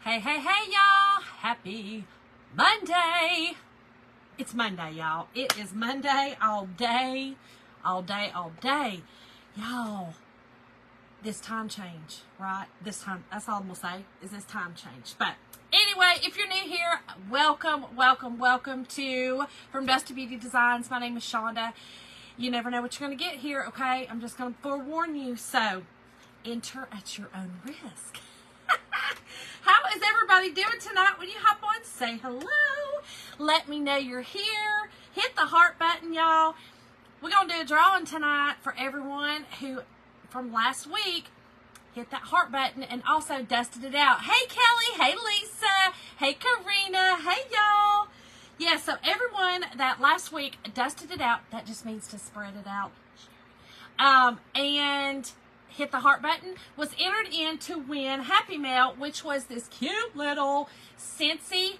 Hey, hey, hey, y'all. Happy Monday. It's Monday, y'all. It is Monday all day, all day, all day. Y'all, this time change, right? This time, that's all I'm going to say, is this time change. But anyway, if you're new here, welcome, welcome, welcome to From Dust to Beauty Designs. My name is Shonda. You never know what you're going to get here, okay? I'm just going to forewarn you. So, enter at your own risk. How is everybody doing tonight? When you hop on, say hello. Let me know you're here. Hit the heart button, y'all. We're going to do a drawing tonight for everyone who, from last week, hit that heart button and also dusted it out. Hey, Kelly. Hey, Lisa. Hey, Karina. Hey, y'all. Yeah, so everyone that last week dusted it out, that just means to spread it out. And hit the heart button, was entered in to win Happy Mail, which was this cute little Scentsy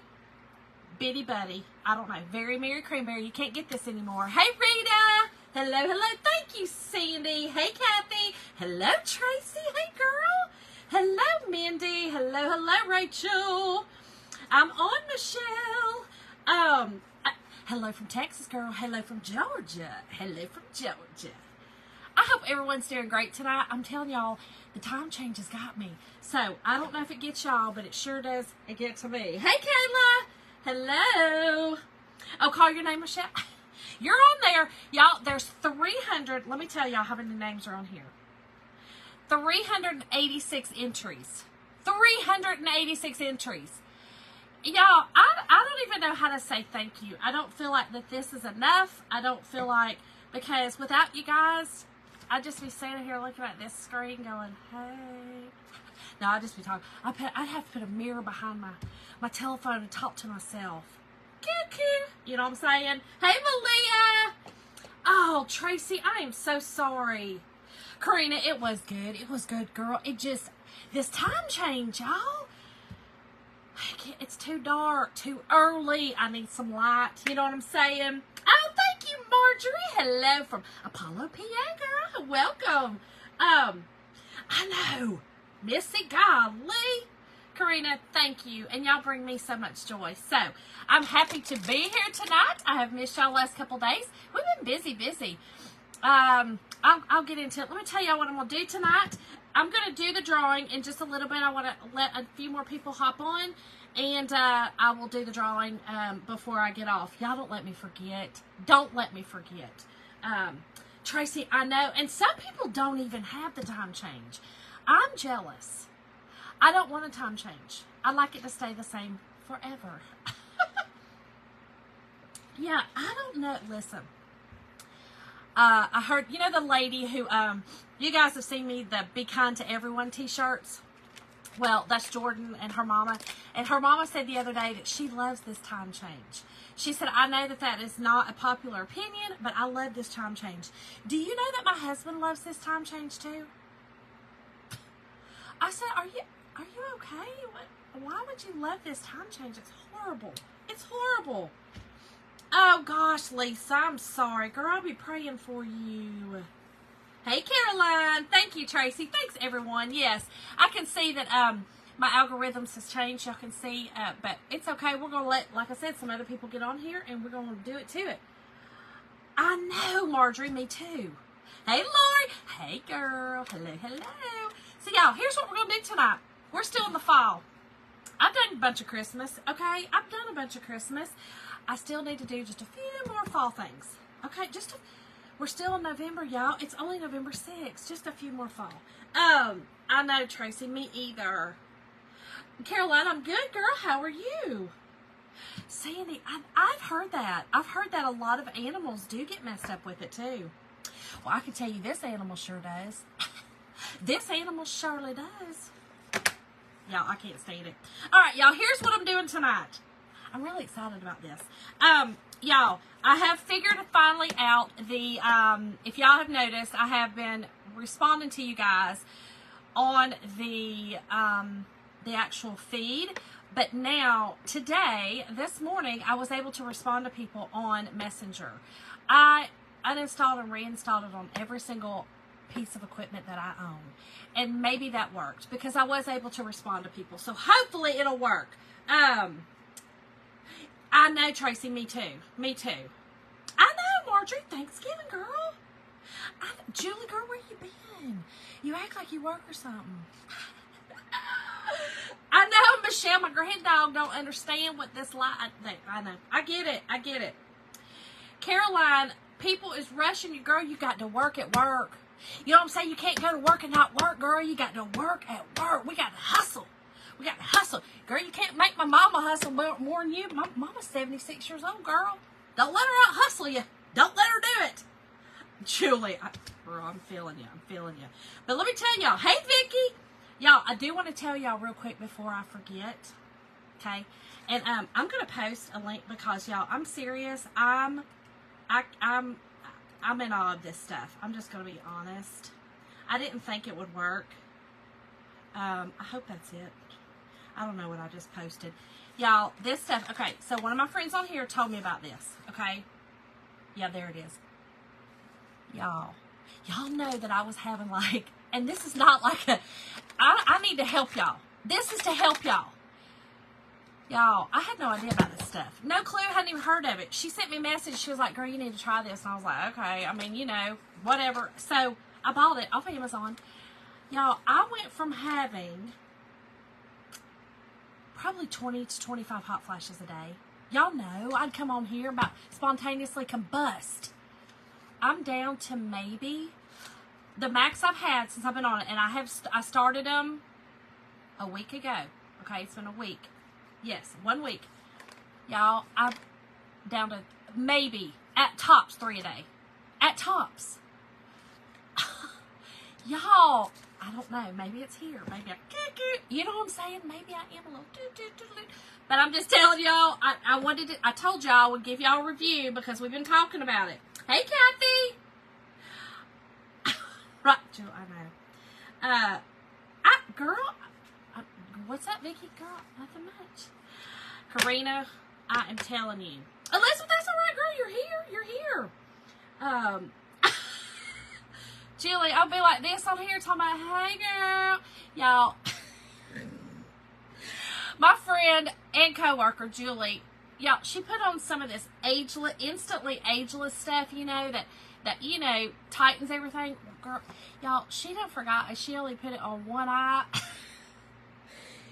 bitty buddy. I don't know. Very Mary Cranberry. You can't get this anymore. Hey, Rita. Hello, hello. Thank you, Sandy. Hey, Kathy. Hello, Tracy. Hey, girl. Hello, Mindy. Hello, hello, Rachel. I'm on, Michelle. Hello from Texas, girl. Hello from Georgia. Hello from Georgia. I hope everyone's doing great tonight. I'm telling y'all, the time change has got me. So, I don't know if it gets y'all, but it sure does it get to me. Hey, Kayla. Hello. Oh, call your name, Michelle. You're on there. Y'all, there's 300. Let me tell y'all how many names are on here. 386 entries. 386 entries. Y'all, I don't even know how to say thank you. I don't feel like that this is enough. I don't feel like, because without you guys, I'd just be standing here looking at this screen going, hey. No, I'd just be talking. I'd have to put a mirror behind my telephone and talk to myself. You know what I'm saying? Hey, Malia. Oh, Tracy, I am so sorry. Karina, it was good. It was good, girl. It just, this time change, y'all. It's too dark, too early. I need some light. You know what I'm saying? Oh, thank you, Marjorie. Hello from Apollo, PA, girl. Welcome. I know. Missy, golly. Karina, thank you. And y'all bring me so much joy. So, I'm happy to be here tonight. I have missed y'all last couple days. We've been busy. I'll get into it. Let me tell y'all what I'm going to do tonight. I'm going to do the drawing in just a little bit. I want to let a few more people hop on. And I will do the drawing before I get off. Y'all don't let me forget. Don't let me forget. Tracy, I know. And some people don't even have the time change. I'm jealous. I don't want a time change. I like it to stay the same forever. Yeah, I don't know. Listen. I heard, you know, the lady who, you guys have seen me, the Be Kind to Everyone t-shirts. Well, that's Jordan and her mama. And her mama said the other day that she loves this time change. She said, I know that that is not a popular opinion, but I love this time change. Do you know that my husband loves this time change too? I said, are you okay? Why would you love this time change? It's horrible. It's horrible. Oh, gosh, Lisa, I'm sorry. Girl, I'll be praying for you. Hey, Caroline. Thank you, Tracy. Thanks, everyone. Yes, I can see that my algorithms has changed. Y'all can see, but it's okay. We're going to let, like I said, some other people get on here, and we're going to do it to it. I know, Marjorie. Me too. Hey, Lori. Hey, girl. Hello, hello. So, y'all, here's what we're going to do tonight. We're still in the fall. I've done a bunch of Christmas, okay? I've done a bunch of Christmas. I still need to do just a few more fall things. Okay, we're still in November, y'all. It's only November 6th. Just a few more fall. I know, Tracy. Me either. Caroline, I'm good, girl. How are you? Sandy, I've heard that. I've heard that a lot of animals do get messed up with it, too. Well, I can tell you this animal sure does. This animal surely does. Y'all, I can't stand it. All right, y'all, here's what I'm doing tonight. I'm really excited about this. Y'all, I have figured finally out the, if y'all have noticed, I have been responding to you guys on the actual feed. But now, today, this morning, I was able to respond to people on Messenger. I uninstalled and reinstalled it on every single piece of equipment that I own. And maybe that worked because I was able to respond to people. So hopefully it'll work. I know, Tracy, me too. Me too. I know, Marjorie. Thanksgiving, girl. Julie, girl, where you been? You act like you work or something. I know, Michelle, my grand dog don't understand what this I know. I get it. I get it. Caroline, people is rushing you, girl. You got to work at work. You know what I'm saying? You can't go to work and not work, girl. You got to work at work. We got to hustle. We got to hustle. Girl, you can't make my mama hustle more than you. My mama's 76 years old, girl. Don't let her out hustle you. Don't let her do it. Julie, girl, I'm feeling you. I'm feeling you. But let me tell y'all. Hey, Vicky. Y'all, I do want to tell y'all real quick before I forget. Okay? And I'm going to post a link because, y'all, I'm serious. I'm in awe of this stuff. I'm just going to be honest. I didn't think it would work. I hope that's it. I don't know what I just posted. Y'all, this stuff. Okay, so one of my friends on here told me about this. Okay? Yeah, there it is. Y'all know that I was having like, and this is not like a, I need to help y'all. This is to help y'all. Y'all, I had no idea about this stuff. No clue, hadn't even heard of it. She sent me a message. She was like, girl, you need to try this. And I was like, okay. I mean, you know, whatever. So I bought it off Amazon. Y'all, I went from having probably 20 to 25 hot flashes a day. Y'all know, I'd come on here about spontaneously combust. I'm down to maybe the max I've had since I've been on it. And I started them a week ago. Okay, it's been a week. Yes, 1 week. Y'all, I'm down to maybe, at tops, 3 a day. At tops. Y'all, I don't know. Maybe it's here. Maybe you know what I'm saying? Maybe I am a little but I'm just telling y'all, I told y'all I would give y'all a review because we've been talking about it. Hey, Kathy. Right, Jill, I know. Girl, what's up, Vicky? Girl, nothing much. Karina, I am telling you. Elizabeth, that's all right, girl. You're here. You're here. Julie, I'll be like this on here talking about, hey, girl. Y'all, my friend and coworker, Julie, y'all, she put on some of this ageless, instantly ageless stuff, you know, that you know, tightens everything. Girl, y'all, she done forgot. She only put it on one eye.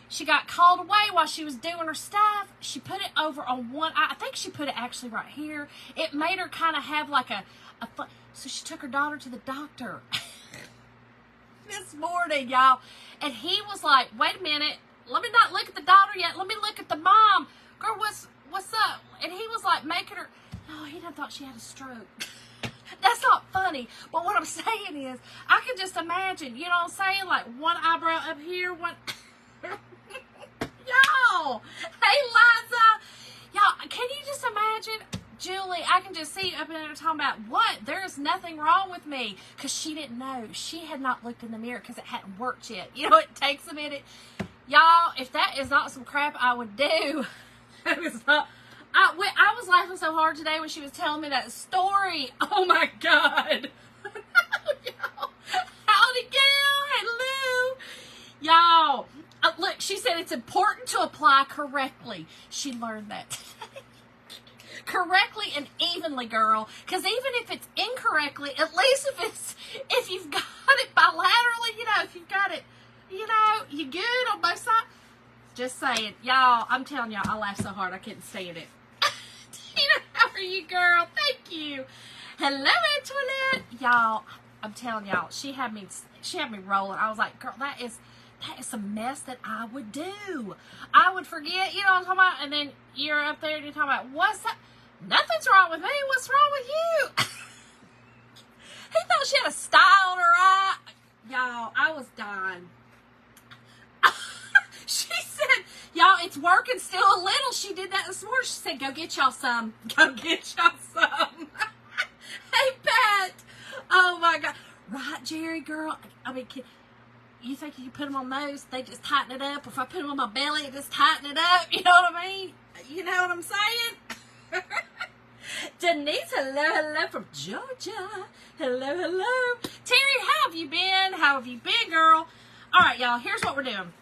She got called away while she was doing her stuff. She put it over on one eye. I think she put it actually right here. It made her kind of have like so she took her daughter to the doctor this morning, y'all. And he was like, wait a minute. Let me not look at the daughter yet. Let me look at the mom. Girl, what's up? And he was like making her, oh, he done thought she had a stroke. That's not funny. But what I'm saying is, I can just imagine, you know what I'm saying? Like one eyebrow up here, one... Y'all, hey Liza, y'all, can you just imagine, Julie? I can just see you up in there talking about what? There is nothing wrong with me, because she didn't know. She had not looked in the mirror because it hadn't worked yet. You know, it takes a minute. Y'all, if that is not some crap I would do, it's not. I was laughing so hard today when she was telling me that story. Oh my God. Y'all, howdy, gal, hello, y'all. Look, she said it's important to apply correctly. She learned that today. Correctly and evenly, girl. Because even if it's incorrectly, at least if you've got it bilaterally, you know, if you've got it, you know, you good on both sides. Just saying. Y'all, I'm telling y'all, I laughed so hard I couldn't stand it. Tina, how are you, girl? Thank you. Hello, Antoinette. Y'all, I'm telling y'all, she had me rolling. I was like, girl, that is a mess that I would do. I would forget, you know what I'm talking about? And then you're up there and you're talking about, what's that? Nothing's wrong with me. What's wrong with you? He thought she had a style in her eye. Y'all, I was dying. She said, y'all, it's working still a little. She did that this morning. She said, go get y'all some. Go get y'all some. Hey, Pat. Oh, my God. Right, Jerry, girl. I mean, you think you put them on those, they just tighten it up? If I put them on my belly, it just tighten it up. You know what I mean? You know what I'm saying? Denise, hello from Georgia. Hello. Terry, how have you been? How have you been, girl? All right, y'all, here's what we're doing.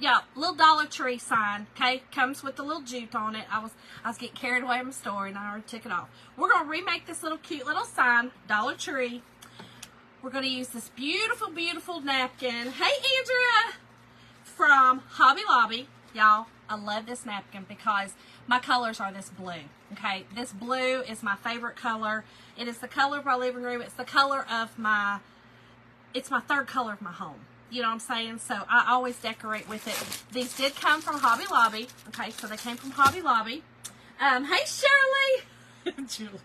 Y'all, little Dollar Tree sign, okay? Comes with the little jute on it. I was getting carried away in my story, and I already took it off. We're going to remake this little cute little sign, Dollar Tree. We're going to use this beautiful, beautiful napkin. Hey, Andrea! From Hobby Lobby. Y'all, I love this napkin because my colors are this blue, okay? This blue is my favorite color. It is the color of my living room. It's the color of my, it's my third color of my home. You know what I'm saying? So I always decorate with it. These did come from Hobby Lobby. Okay, so they came from Hobby Lobby. Hey, Shirley. Julie.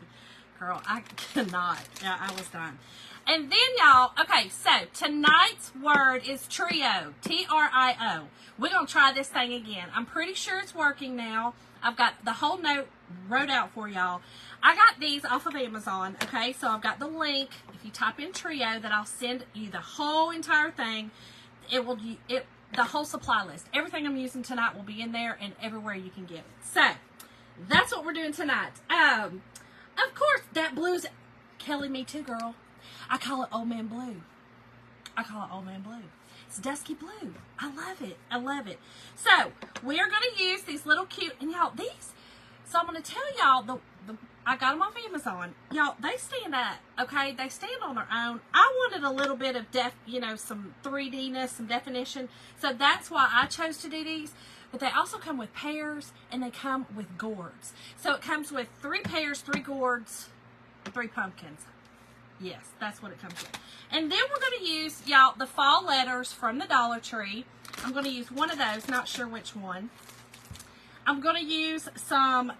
Girl, I cannot. Yeah, I was done. And then, y'all, okay, so tonight's word is trio. T-R-I-O. We're going to try this thing again. I'm pretty sure it's working now. I've got the whole note wrote out for y'all. I got these off of Amazon, okay? So I've got the link. If you type in trio, that I'll send you the whole entire thing. The whole supply list. Everything I'm using tonight will be in there and everywhere you can get it. So, that's what we're doing tonight. Of course, that blue's Kelly, me too, girl. I call it Old Man Blue. It's dusky blue. I love it. I love it. So, we are going to use these little cute, and y'all, these, so I'm going to tell y'all, I got them off Amazon. Y'all, they stand up, okay? They stand on their own. I wanted a little bit of some 3D-ness, some definition. So that's why I chose to do these. But they also come with pairs, and they come with gourds. So it comes with 3 pairs, 3 gourds, 3 pumpkins. Yes, that's what it comes with. And then we're going to use, y'all, the fall letters from the Dollar Tree. I'm going to use one of those, not sure which one. I'm going to use some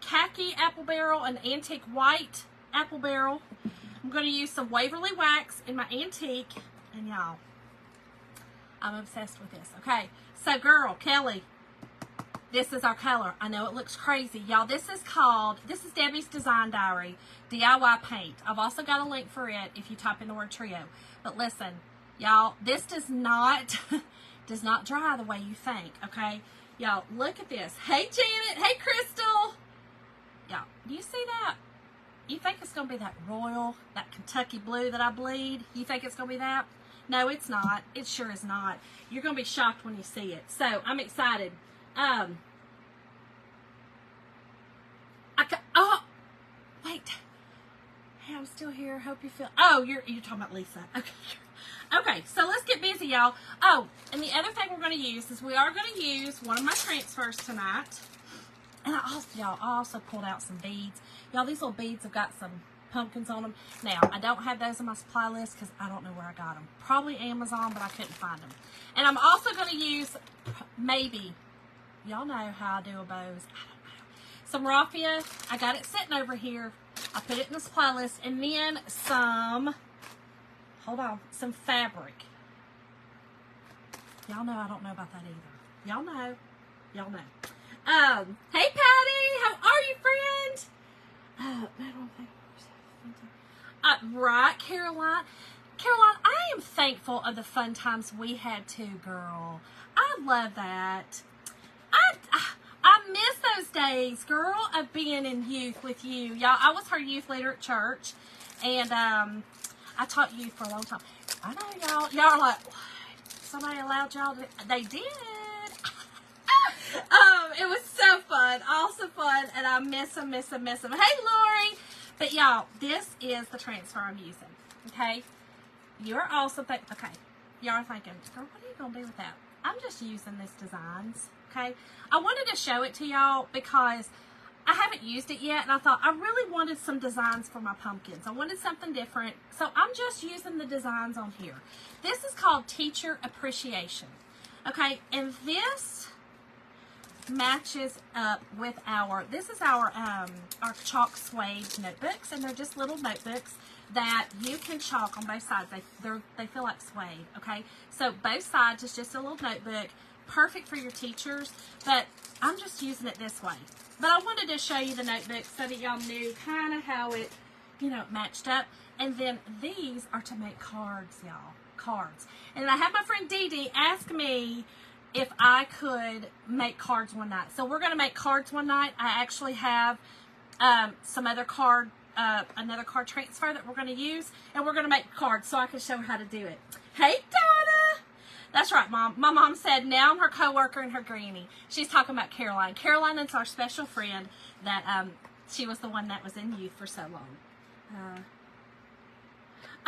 khaki apple barrel, an antique white apple barrel. I'm going to use some Waverly wax in my antique. And y'all, I'm obsessed with this. Okay, so girl, Kelly, this is our color. I know it looks crazy. Y'all, this is Debbie's Design Diary, DIY paint. I've also got a link for it if you type in the word trio. But listen, y'all, this does not dry the way you think, okay? Y'all, look at this. Hey, Janet. Hey, Crystal. Y'all, do you see that? You think it's going to be that royal, that Kentucky blue that I bleed? You think it's going to be that? No, it's not. It sure is not. You're going to be shocked when you see it. So, I'm excited. Wait. Hey, I'm still here. Hope you feel... Oh, you're talking about Lisa. Okay. Okay, so let's get busy, y'all. Oh, and the other thing we're going to use is we are going to use one of my transfers tonight. And I also pulled out some beads. Y'all, these little beads have got some pumpkins on them. Now, I don't have those on my supply list because I don't know where I got them. Probably Amazon, but I couldn't find them. And I'm also going to use, maybe, y'all know how I do a bows. I don't know. Some raffia. I got it sitting over here. I put it in the supply list. And then some... Hold on, some fabric. Y'all know I don't know about that either. Y'all know. Hey Patty, how are you, friend? Right, Caroline. Caroline, I am thankful of the fun times we had too, girl. I love that. I miss those days, girl, of being in youth with you. Y'all, I was her youth leader at church, and I taught youth for a long time. I know y'all. Y'all are like, what? Somebody allowed y'all to... They did. It was so fun. Also fun. And I miss them. Hey, Lori. But y'all, this is the transfer I'm using. Okay? You're also thinking... Okay. Y'all are thinking, girl, what are you going to do with that? I'm just using these designs. Okay? I wanted to show it to y'all because... I haven't used it yet, and I thought I really wanted some designs for my pumpkins. I wanted something different, so I'm just using the designs on here. This is called Teacher Appreciation, okay? And this matches up with this is our chalk suede notebooks, and they're just little notebooks that you can chalk on both sides. They feel like suede, okay? So both sides is just a little notebook, perfect for your teachers, but I'm just using it this way. But I wanted to show you the notebook so that y'all knew kind of how it, matched up. And then these are to make cards, y'all. Cards. And I had my friend Dee Dee ask me if I could make cards one night. So we're going to make cards one night. I actually have some other card, another card transfer that we're going to use, and we're going to make cards so I can show her how to do it. Hey, Donna! That's right, Mom. My mom said, now I'm her coworker and her granny. She's talking about Caroline. Caroline is our special friend that, she was the one that was in youth for so long.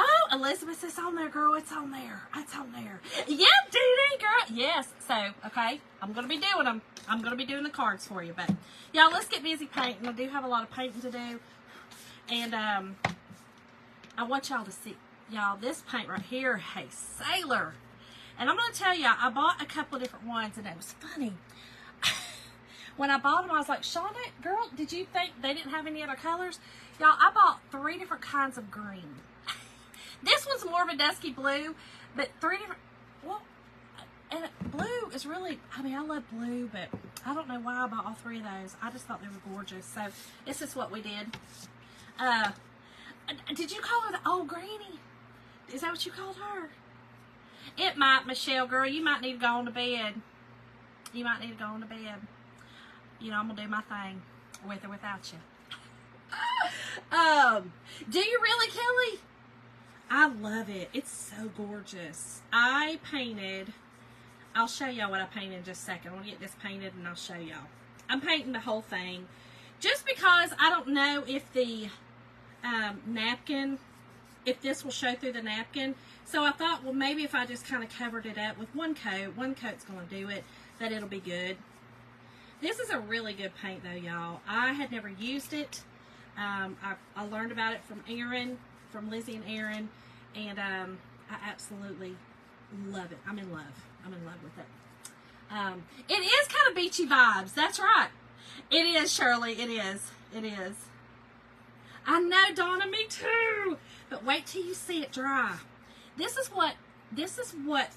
Oh, Elizabeth, it's on there, girl. It's on there. It's on there. Yep, Dee, girl. Yes. So, okay, I'm going to be doing them. I'm going to be doing the cards for you. But, y'all, let's get busy painting. I do have a lot of painting to do. And I want y'all to see, y'all, this paint right here, hey, Sailor. And I'm going to tell y'all, I bought a couple of different ones, and it was funny. When I bought them, I was like, Shauna, girl, did you think they didn't have any other colors? Y'all, I bought 3 different kinds of green. This one's more of a dusky blue, but 3 different, well, and blue is really, I mean, I love blue, but I don't know why I bought all 3 of those. I just thought they were gorgeous. So this is what we did. Did you call her the old granny? Is that what you called her? It might, Michelle, girl. You might need to go on to bed. You might need to go on to bed. You know, I'm going to do my thing with or without you. Do you really, Kelly? I love it. It's so gorgeous. I painted, I'll show y'all what I painted in just a second. I'll get this painted and I'll show y'all. I'm painting the whole thing just because I don't know if the napkin, if this will show through the napkin. So I thought, well, maybe if I just kind of covered it up with one coat's going to do it, that it'll be good. This is a really good paint though, y'all. I had never used it. I learned about it from Aaron, from Lizzie and Aaron, and I absolutely love it. I'm in love. I'm in love with it. It is kind of beachy vibes. That's right. It is, Shirley. It is. It is. I know, Donna. Me too. But wait till you see it dry. This is what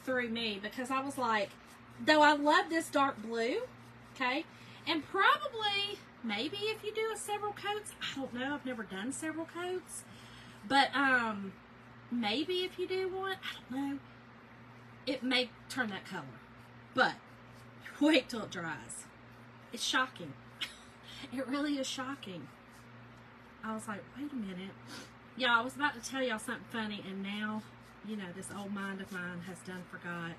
threw me, because I was like, though I love this dark blue, okay, and probably maybe if you do several coats, I don't know. I've never done several coats. But, maybe if you do one, I don't know, it may turn that color. But, wait till it dries. It's shocking. It really is shocking. I was like, wait a minute. Yeah, I was about to tell y'all something funny, and now, you know, this old mind of mine has done forgot.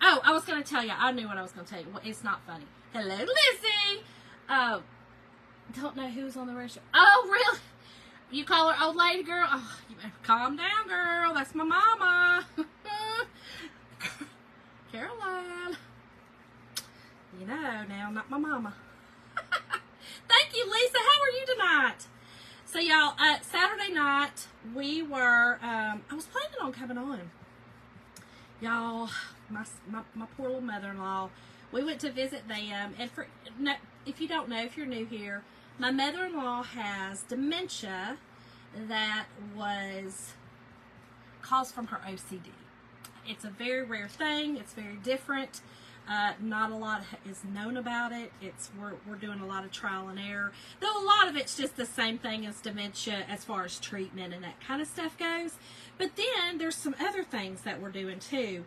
Oh, I was going to tell you. I knew what I was going to tell you. Well, it's not funny. Hello, Lizzie. Oh, don't know who's on the restaurant. Oh, really? You call her old lady, girl? Oh, you better calm down, girl. That's my mama. Caroline. You know now, not my mama. Thank you, Lisa. How are you tonight? So, y'all, Saturday night, we were, I was planning on coming on. Y'all, my poor little mother-in-law, we went to visit them. And if you don't know, if you're new here, my mother-in-law has dementia that caused from her OCD. It's a very rare thing. It's very different. Not a lot is known about it. We're doing a lot of trial and error. Though a lot of it's just the same thing as dementia as far as treatment and that kind of stuff goes. But then there's some other things that we're doing too.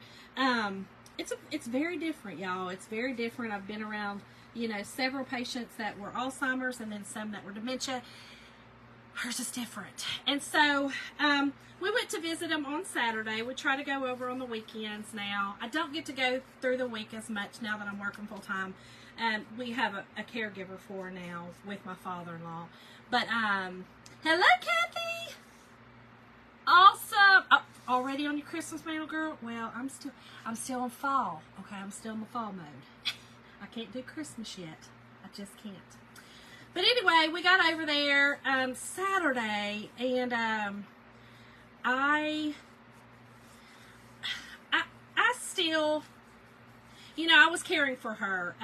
It's very different, y'all. It's very different. I've been around, you know, several patients that were Alzheimer's and then some that were dementia. Hers is different. And so we went to visit them on Saturday. We try to go over on the weekends now. I don't get to go through the week as much now that I'm working full time. We have a caregiver for her now with my father-in-law. But hello, Kathy. Awesome. Oh, already on your Christmas mantle, girl? Well, I'm still in fall. Okay, I'm still in the fall mode. I can't do Christmas yet. I just can't. But anyway, we got over there Saturday, and I still, you know, I was caring for her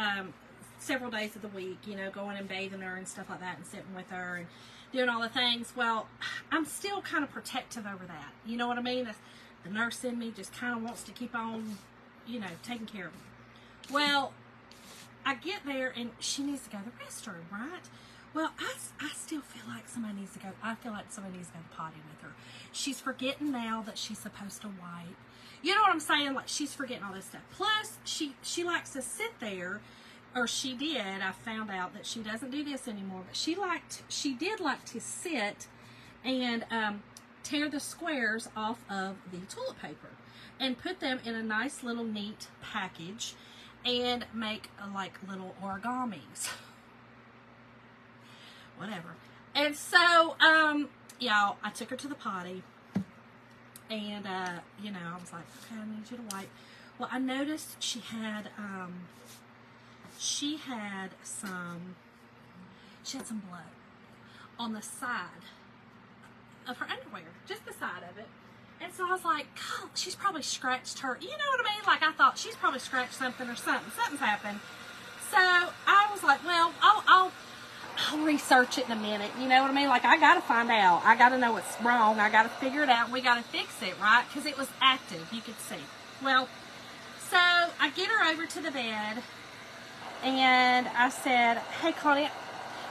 several days of the week, you know, going and bathing her and stuff like that and sitting with her and doing all the things. Well, I'm still kind of protective over that. You know what I mean? The nurse in me just kind of wants to keep on, you know, taking care of me. Well, I get there and she needs to go to the restroom, right? Well, I still feel like somebody needs to go. I feel like somebody needs to go to the potty with her. She's forgetting now that she's supposed to wipe. You know what I'm saying? Like, she's forgetting all this stuff. Plus, she likes to sit there or she did, I found out that she doesn't do this anymore, but she did like to sit and tear the squares off of the toilet paper and put them in a nice little neat package and make like little origamis. Whatever. And so, y'all, I took her to the potty, and, you know, I was like, okay, I need you to wipe. Well, I noticed she had some blood on the side of her underwear, just the side of it. And so I was like, God, she's probably scratched her, you know what I mean? Like, I thought she's probably scratched something or something's happened. So I was like, well, I'll research it in a minute, you know what I mean? Like, I gotta find out. I gotta know what's wrong. I gotta figure it out. We gotta fix it, right? Because it was active, you could see. Well, so I get her over to the bed, and I said, hey, Connie,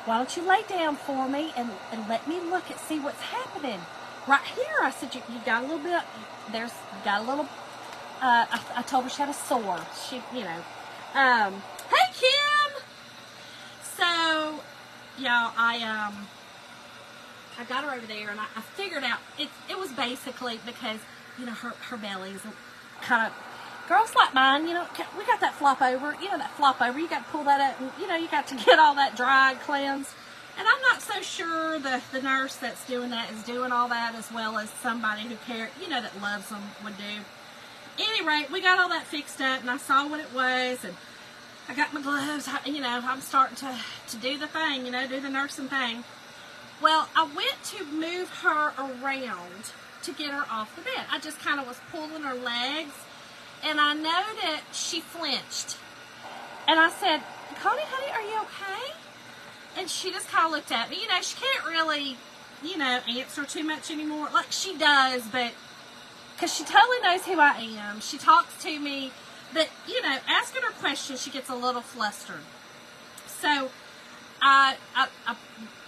why don't you lay down for me and let me look and see what's happening? Right here, I said, you got a little bit, you got a little, I told her she had a sore. She, you know, hey, Kim! So, y'all, I got her over there, and I figured out, it was basically because, you know, her belly is kind of, girls like mine, you know, we got that flop over, you know, that flop over, you got to pull that up, and, you know, you got to get all that dry and cleansed. And I'm not so sure the nurse that's doing that is doing all that as well as somebody who cares, you know, that loves them would do. Any rate, we got all that fixed up, and I saw what it was, and I got my gloves, you know, I'm starting to do the thing, you know, do the nursing thing. Well, I went to move her around to get her off the bed. I just kind of was pulling her legs, and I noted she flinched. And I said, Connie, honey, are you okay? And she just kind of looked at me. You know, she can't really, you know, answer too much anymore. Like, she does, but, because she totally knows who I am. She talks to me, but, you know, asking her questions, she gets a little flustered. So, I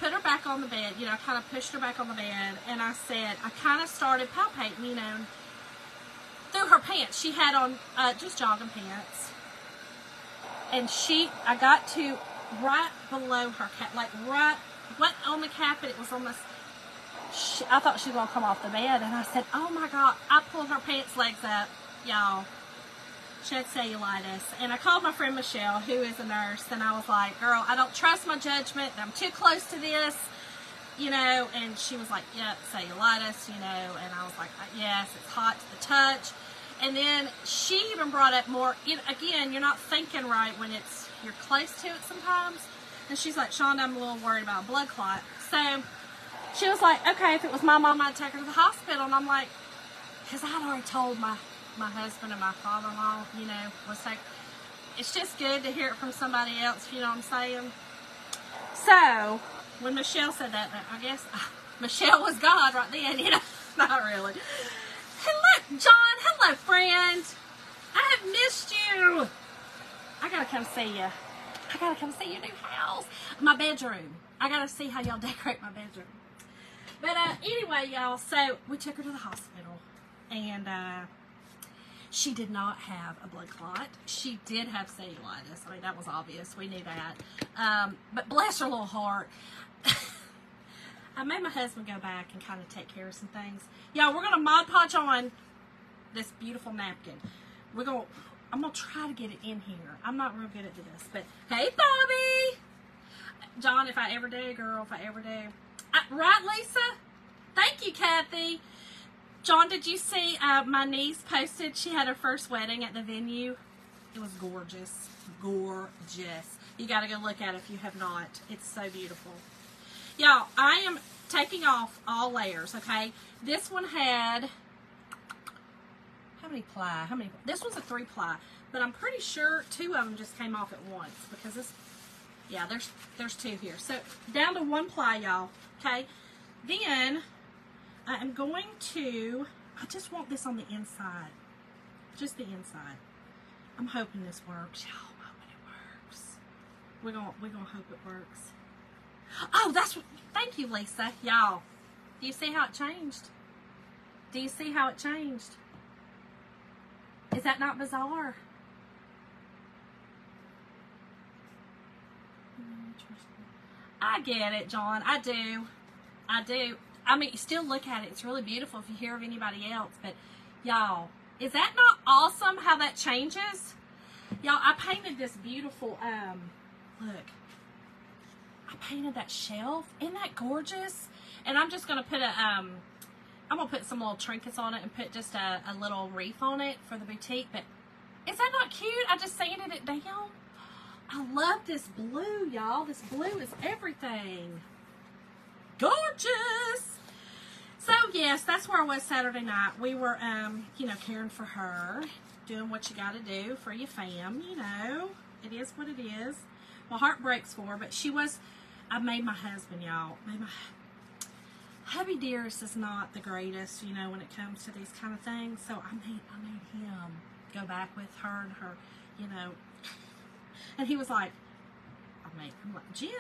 put her back on the bed, you know, I kind of pushed her back on the bed, and I said, I kind of started palpating, you know, through her pants. She had on just jogging pants. And I got to right below her cap, like right, went on the cap, and it was almost, I thought she was going to come off the bed, and I said, oh my God, I pulled her pants legs up, y'all. She had cellulitis, and I called my friend Michelle, who is a nurse, and I was like, girl, I don't trust my judgment, I'm too close to this, you know, and she was like, yep, cellulitis, you know, and I was like, yes, it's hot to the touch. And then she even brought up more, you know, again, you're not thinking right when you're close to it sometimes. And she's like, Shonda, I'm a little worried about a blood clot. So she was like, okay, if it was my mom, I'd take her to the hospital. And I'm like, because I'd already told my husband and my father-in-law, you know, was like, it's just good to hear it from somebody else, you know what I'm saying? So when Michelle said that, I guess Michelle was God right then, you know, not really. And look, John, hello, friend. I have missed you. I gotta come see you. I gotta come see your new house. My bedroom. I gotta see how y'all decorate my bedroom. But anyway, y'all, so we took her to the hospital, and she did not have a blood clot. She did have cellulitis. I mean, that was obvious. We knew that. But bless her little heart. I made my husband go back and kind of take care of some things. Y'all, we're going to Mod Podge on this beautiful napkin. I'm going to try to get it in here. I'm not real good at this, but hey, Bobby! John, if I ever do, girl, if I ever do. Right, Lisa? Thank you, Kathy. John, did you see my niece posted she had her first wedding at the venue? It was gorgeous. Gorgeous. You got to go look at it if you have not. It's so beautiful. Y'all, I am taking off all layers, okay? This one had, how many ply? This one's a 3-ply, but I'm pretty sure 2 of them just came off at once because this, yeah, there's 2 here. So down to 1 ply, y'all, okay? Then I am going to, I just want this on the inside, just the inside. I'm hoping this works, y'all. I'm hoping it works. We're gonna hope it works. Oh, thank you, Lisa. Y'all, do you see how it changed? Do you see how it changed? Is that not bizarre? I get it, John. I do. I do. I mean, still look at it. It's really beautiful if you hear of anybody else. But, y'all, is that not awesome how that changes? Y'all, I painted this beautiful, look. I painted that shelf. Isn't that gorgeous? And I'm just going to put I'm going to put some little trinkets on it and put just a little wreath on it for the boutique. But is that not cute? I just sanded it down. I love this blue, y'all. This blue is everything. Gorgeous. So, yes, that's where I was Saturday night. We were, you know, caring for her, doing what you got to do for your fam, you know. It is what it is. My heart breaks for her, but she was, I made my husband, y'all. Hubby Dearest is not the greatest, you know, when it comes to these kind of things. So I made him go back with her and her, you know. And he was like, I'm like, Jim,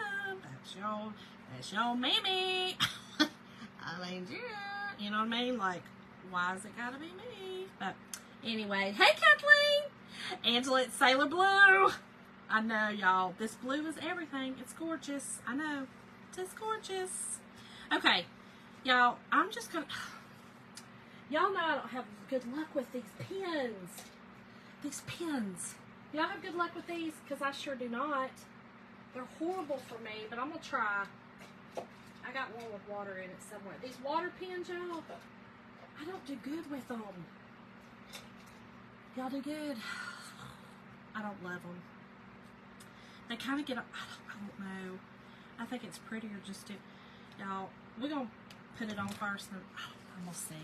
that's your mammy. I mean, Jim, you know what I mean? Like, why has it gotta be me? But anyway, hey Kathleen, Angela, it's Sailor Blue. I know, y'all, this blue is everything. It's gorgeous. I know, it's gorgeous. Okay, y'all, I'm just gonna, y'all know I don't have good luck with these pins. These pins. Y'all have good luck with these? Because I sure do not. They're horrible for me, but I'm going to try. I got one with water in it somewhere. These water pins, y'all, I don't do good with them. Y'all do good? I don't love them. They kind of get, I don't know. I think it's prettier just to, y'all, we're going to put it on first, and I'm going to see.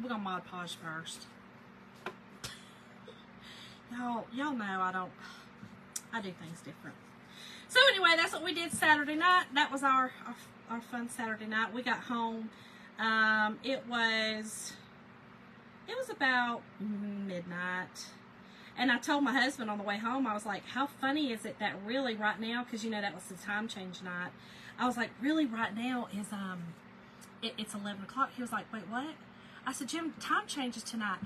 We're going to Mod Podge first. Y'all know I do things different. So anyway, that's what we did Saturday night. That was our fun Saturday night. We got home. It was about midnight. And I told my husband on the way home, I was like, how funny is it that really right now, because you know that was the time change night. I was like, really right now is it's 11 o'clock. He was like, wait, what? I said, Jim, time changes tonight.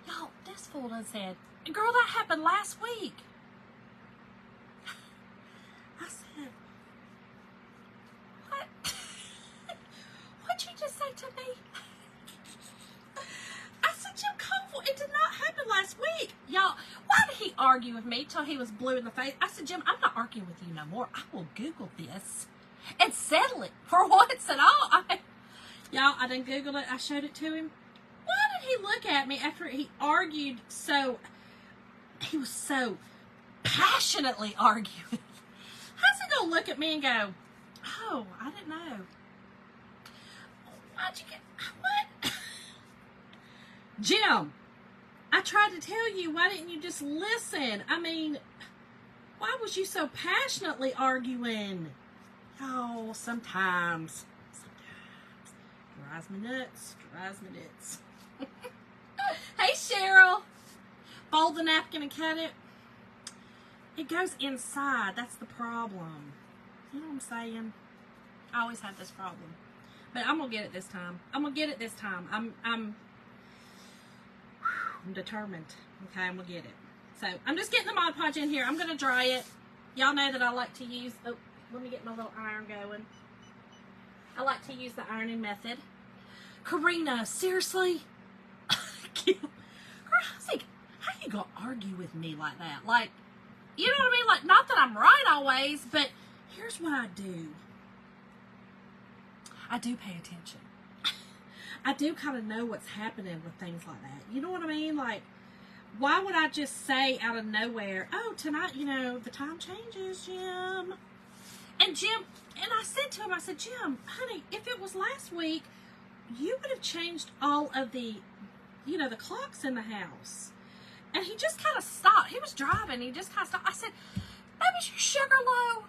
Y'all, this fool done said, girl, that happened last week. I said, what? What'd you just say to me? I said, Jim Colville, it did not happen last week. Y'all, why did he argue with me till he was blue in the face? I said, Jim, I'm not arguing with you no more. I will Google this and settle it for once and all. Y'all, I done Googled it. I showed it to him. Why did he look at me after he argued so... He was so passionately arguing. How's he gonna look at me and go, oh, I didn't know. Why'd you get, what? Jim, I tried to tell you, why didn't you just listen? I mean, why was you so passionately arguing? Oh, sometimes. Drives me nuts. Hey, Cheryl. Fold the napkin and cut it. It goes inside. That's the problem. You know what I'm saying? I always have this problem. But I'm going to get it this time. I'm determined. Okay, I'm going to get it. So, I'm just getting the Mod Podge in here. I'm going to dry it. Y'all know that I like to use... Oh, let me get my little iron going. I like to use the ironing method. Karina, seriously? Girl, I was like, how you gonna argue with me like that? Like, you know what I mean? Like, not that I'm right always, but here's what I do. I do pay attention. I do kind of know what's happening with things like that. You know what I mean? Like, why would I just say out of nowhere, oh, tonight, you know, the time changes, Jim. And Jim, and I said to him, I said, Jim, honey, if it was last week, you would have changed all of the, you know, the clocks in the house. And he just kind of stopped. He was driving. He just kind of stopped. I said, baby, is your sugar low?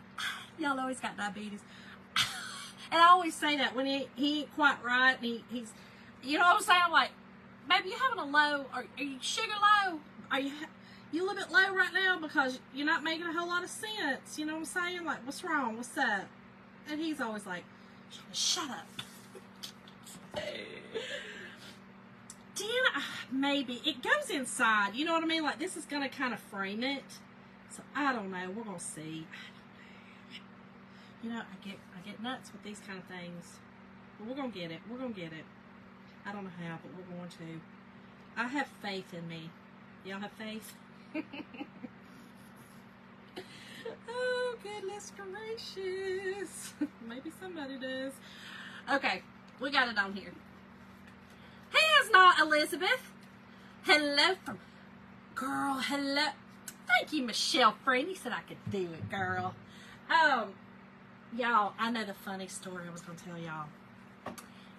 Y'all know he's got diabetes. And I always say that when he ain't quite right. And he's, you know what I'm saying? I'm like, baby, you having a low? Are you sugar low? Are you a little bit low right now? Because you're not making a whole lot of sense. You know what I'm saying? Like, what's wrong? What's up? And he's always like, shut up. Maybe it goes inside, you know what I mean? Like, this is gonna kind of frame it, so I don't know. We're gonna see. You know, I get nuts with these kind of things. But we're going to get it. We're going to get it. I don't know how, but we're going to. I have faith in me. Y'all have faith? Oh, goodness gracious. Maybe somebody does. Okay, we got it on here. Has not Elizabeth. Hello from... Girl, hello. Thank you, Michelle Freeney. Said I could do it, girl. Y'all, I know the funny story I was going to tell y'all.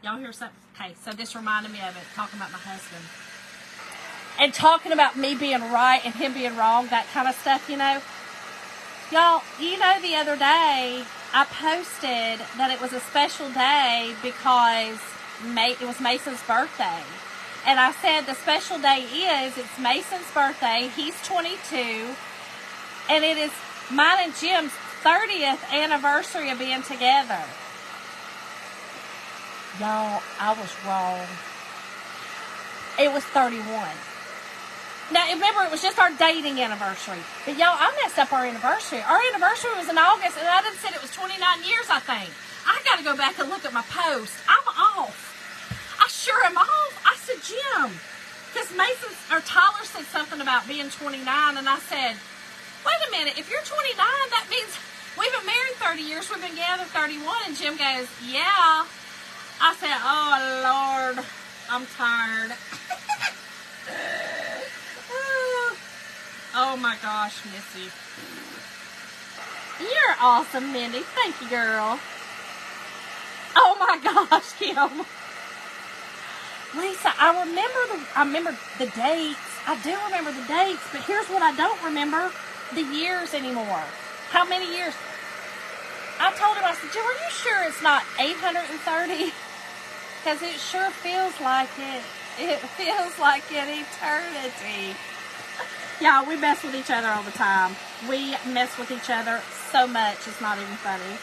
Y'all hear something? Okay, so this reminded me of it, talking about my husband. And talking about me being right and him being wrong, that kind of stuff, you know. Y'all, you know, the other day, I posted that it was a special day because it was Mason's birthday. And I said the special day it's Mason's birthday. He's 22. And it is mine and Jim's 30th anniversary of being together. Y'all, I was wrong. It was 31. Now, remember, it was just our dating anniversary. But, y'all, I messed up our anniversary. Our anniversary was in August, and I done said it was 29 years, I think. I got to go back and look at my post. I'm off. I sure am off. I said, Jim, because Tyler said something about being 29, and I said, wait a minute, if you're 29, that means we've been married 30 years, we've been together 31, and Jim goes, yeah. I said, oh, Lord, I'm tired. Oh my gosh, Missy. You're awesome, Mindy. Thank you, girl. Oh my gosh, Kim. Lisa, I remember the dates. I do remember the dates, but here's what I don't remember. The years anymore. How many years? I told him, I said, Jim, are you sure it's not 830? Because it sure feels like it. It feels like an eternity. Yeah, we mess with each other all the time. We mess with each other so much, it's not even funny.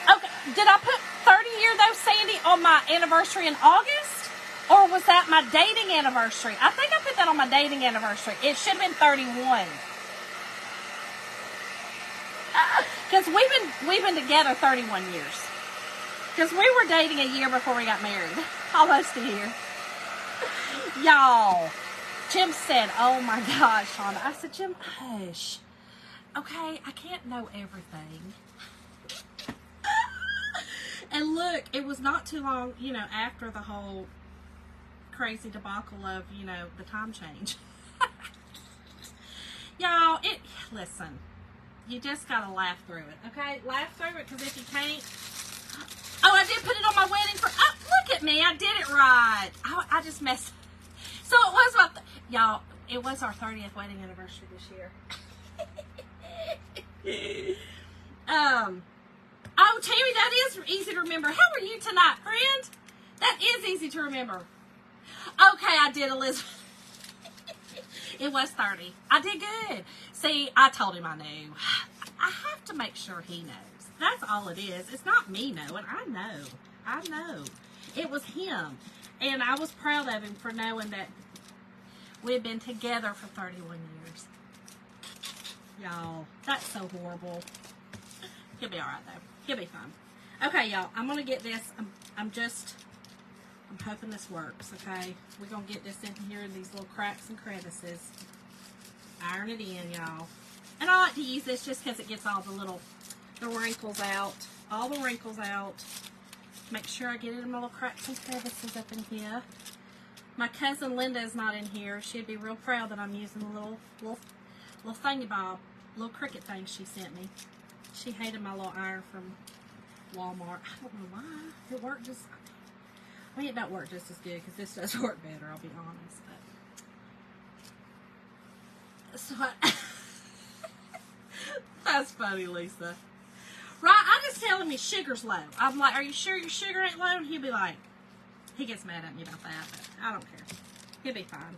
Okay, did I put 30 year though, Sandy, on my anniversary in August? Or was that my dating anniversary? I think I put that on my dating anniversary. It should have been 31. Because we've been together 31 years. Because we were dating a year before we got married. Almost a year. Y'all. Jim said, oh my gosh, Shauna. I said, Jim, hush. Okay, I can't know everything. And look, it was not too long, you know, after the whole crazy debacle of, you know, the time change. Y'all, listen, you just gotta laugh through it, okay? Laugh through it, because if you can't... Oh, I did put it on my wedding for... Oh, look at me, I did it right. I just messed... So it was about... Y'all, it was our 30th wedding anniversary this year. Oh, Tammy, that is easy to remember. How are you tonight, friend? That is easy to remember. Okay, I did, Elizabeth. It was 30. I did good. See, I told him I knew. I have to make sure he knows. That's all it is. It's not me knowing. I know. It was him. And I was proud of him for knowing that we've been together for 31 years. Y'all, that's so horrible. He'll be alright, though. He'll be fine. Okay, y'all, I'm going to get this. I'm hoping this works, okay? We're going to get this in here in these little cracks and crevices. Iron it in, y'all. And I like to use this just because it gets all the wrinkles out. All the wrinkles out. Make sure I get it in my little cracks and crevices up in here. My cousin Linda is not in here. She'd be real proud that I'm using the little thingy bob, little cricket thing she sent me. She hated my little iron from Walmart. I don't know why. It worked just... I mean, it don't work just as good because this does work better, I'll be honest. But... So that's funny, Lisa. Right, I just tell him his sugar's low. I'm like, are you sure your sugar ain't low? And he'll be like, he gets mad at me about that, but I don't care. He'll be fine.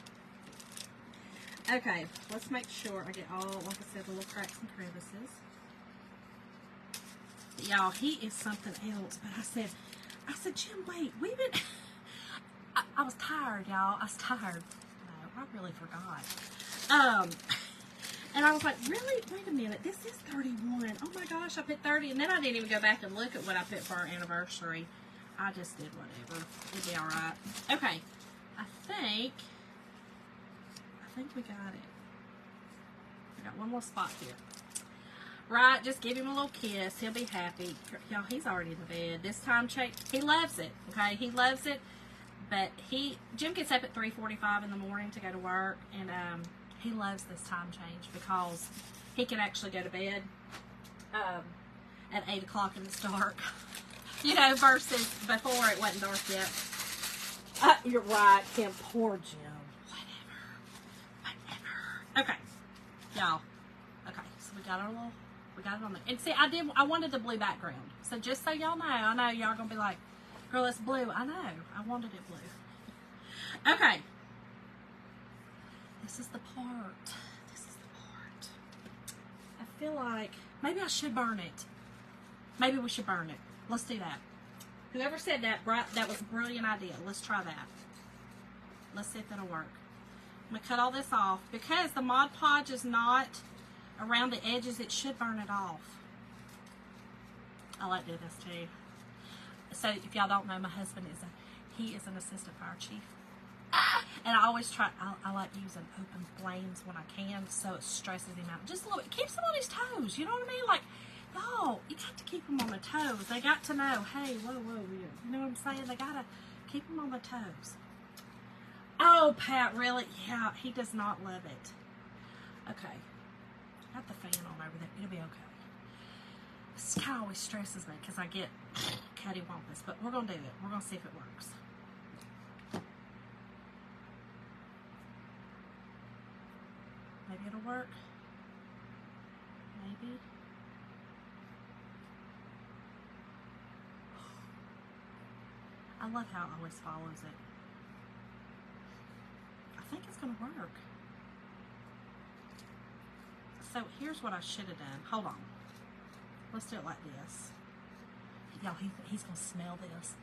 Okay, let's make sure I get all, like I said, the little cracks and crevices. Y'all, he is something else. But I said, Jim, wait, we've been... I was tired, y'all. I was tired. No, I really forgot. And I was like, really? Wait a minute. This is 31. Oh my gosh, I put 30. And then I didn't even go back and look at what I put for our anniversary. I just did whatever. It'd be alright. Okay. I think we got it. We got one more spot here. Right, just give him a little kiss. He'll be happy. Y'all, he's already in the bed. This time change, he loves it. Okay, he loves it. But Jim gets up at 3:45 in the morning to go to work, and he loves this time change because he can actually go to bed at 8 o'clock and it's dark. You know, versus before it wasn't dark yet. You're right, Kim. Poor Jim. Whatever. Okay, y'all. Okay, so we got it on there. And see, I wanted the blue background. So just so y'all know, I know y'all gonna be like, girl, it's blue. I know. I wanted it blue. Okay. This is the part. I feel like maybe I should burn it. Maybe we should burn it. Let's do that. Whoever said that, that was a brilliant idea. Let's try that. Let's see if that'll work. I'm going to cut all this off. Because the Mod Podge is not around the edges, it should burn it off. I like doing this too. So if y'all don't know, my husband he is an assistant fire chief. And I always try, I like using open flames when I can, so it stresses him out. Just a little bit. Keeps him on his toes, you know what I mean? Like, no, you got to keep them on the toes. They got to know, hey, whoa, you know what I'm saying? They got to keep them on the toes. Oh, Pat, really? Yeah, he does not love it. Okay. Got the fan on over there. It'll be okay. This kind of always stresses me because I get cattywampus, but we're going to do it. We're going to see if it works. Maybe it'll work. Maybe. I love how it always follows it. I think it's going to work. So here's what I should have done. Hold on. Let's do it like this. Y'all, he's going to smell this.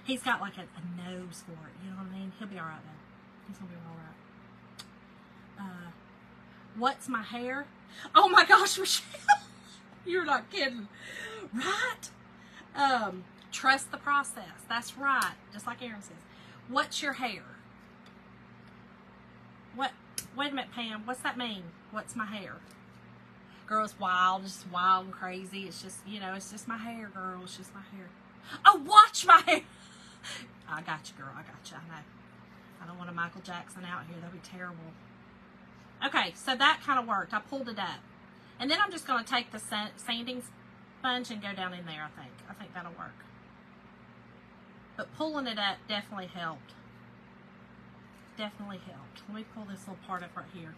He's got like a nose for it. You know what I mean? He'll be all right though. He's going to be all right. What's my hair? Oh my gosh, Michelle. You're not kidding. Right? Trust the process. That's right. Just like Aaron says. What's your hair? What? Wait a minute, Pam. What's that mean? What's my hair? Girl, it's wild. It's just wild and crazy. It's just, you know, it's just my hair, girl. It's just my hair. Oh, watch my hair. I got you, girl. I got you. I know. I don't want a Michael Jackson out here. That'd be terrible. Okay, so that kind of worked. I pulled it up. And then I'm just going to take the sanding sponge and go down in there, I think. I think that'll work. But pulling it up definitely helped. Definitely helped. Let me pull this little part up right here.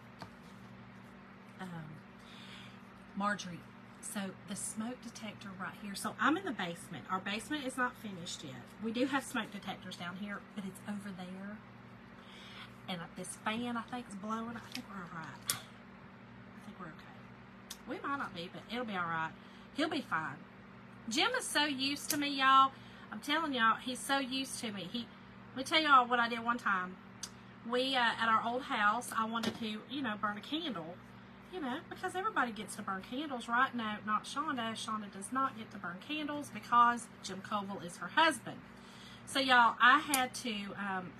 Marjorie, so the smoke detector right here. So I'm in the basement. Our basement is not finished yet. We do have smoke detectors down here, but it's over there. And this fan, I think, is blowing. I think we're all right. I think we're okay. We might not be, but it'll be all right. He'll be fine. Jim is so used to me, y'all. I'm telling y'all, he's so used to me. Let me tell y'all what I did one time. We, at our old house, I wanted to, you know, burn a candle. You know, because everybody gets to burn candles, right? No, not Shonda. Shonda does not get to burn candles because Jim Covell is her husband. So, y'all, I had to,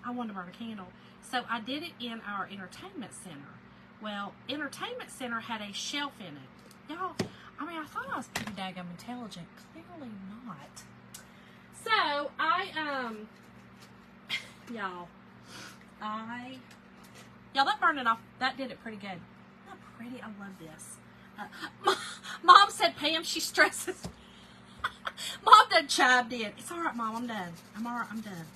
I wanted to burn a candle. So, I did it in our entertainment center. Well, entertainment center had a shelf in it. Y'all, I mean, I thought I was pretty daggum intelligent. Clearly not. So, y'all, that burned it off. That did it pretty good. Pretty. I love this. Mom said, Pam, she stresses. Mom done chimed in. It's all right, Mom. I'm done. I'm all right. I'm done.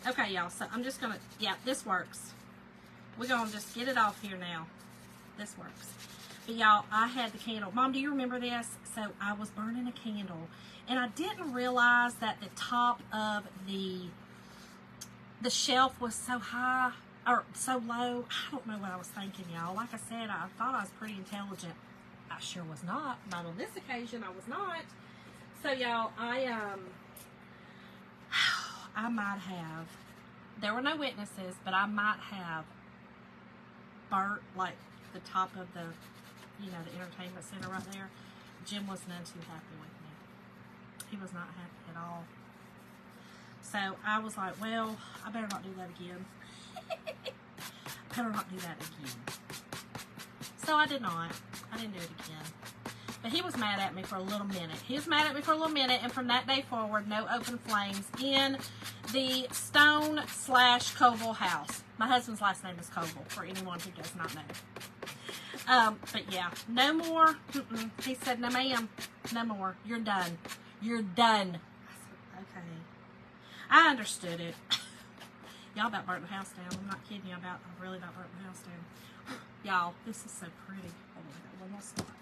Okay, y'all. So I'm just going to, yeah, this works. We're going to just get it off here now. This works. But, y'all, I had the candle. Mom, do you remember this? So I was burning a candle, and I didn't realize that the top of the shelf was so high. Or so low. I don't know what I was thinking, y'all. Like I said, I thought I was pretty intelligent. I sure was not. But on this occasion, I was not. So, y'all, I might have, there were no witnesses, but I might have burnt, like, the top of the, you know, the entertainment center right there. Jim was none too happy with me. He was not happy at all. So I was like, well, I better not do that again. Better not do that again. So I did not. I didn't do it again. But he was mad at me for a little minute. He was mad at me for a little minute, and from that day forward, no open flames in the Stone/Koval house. My husband's last name is Koval, for anyone who does not know. But yeah, no more. He said, no ma'am, no more. You're done. You're done. I said, okay. I understood it. Y'all about burnt the house down. I'm not kidding you. I really about burnt the house down. Y'all, this is so pretty. Hold on, I got one more spot.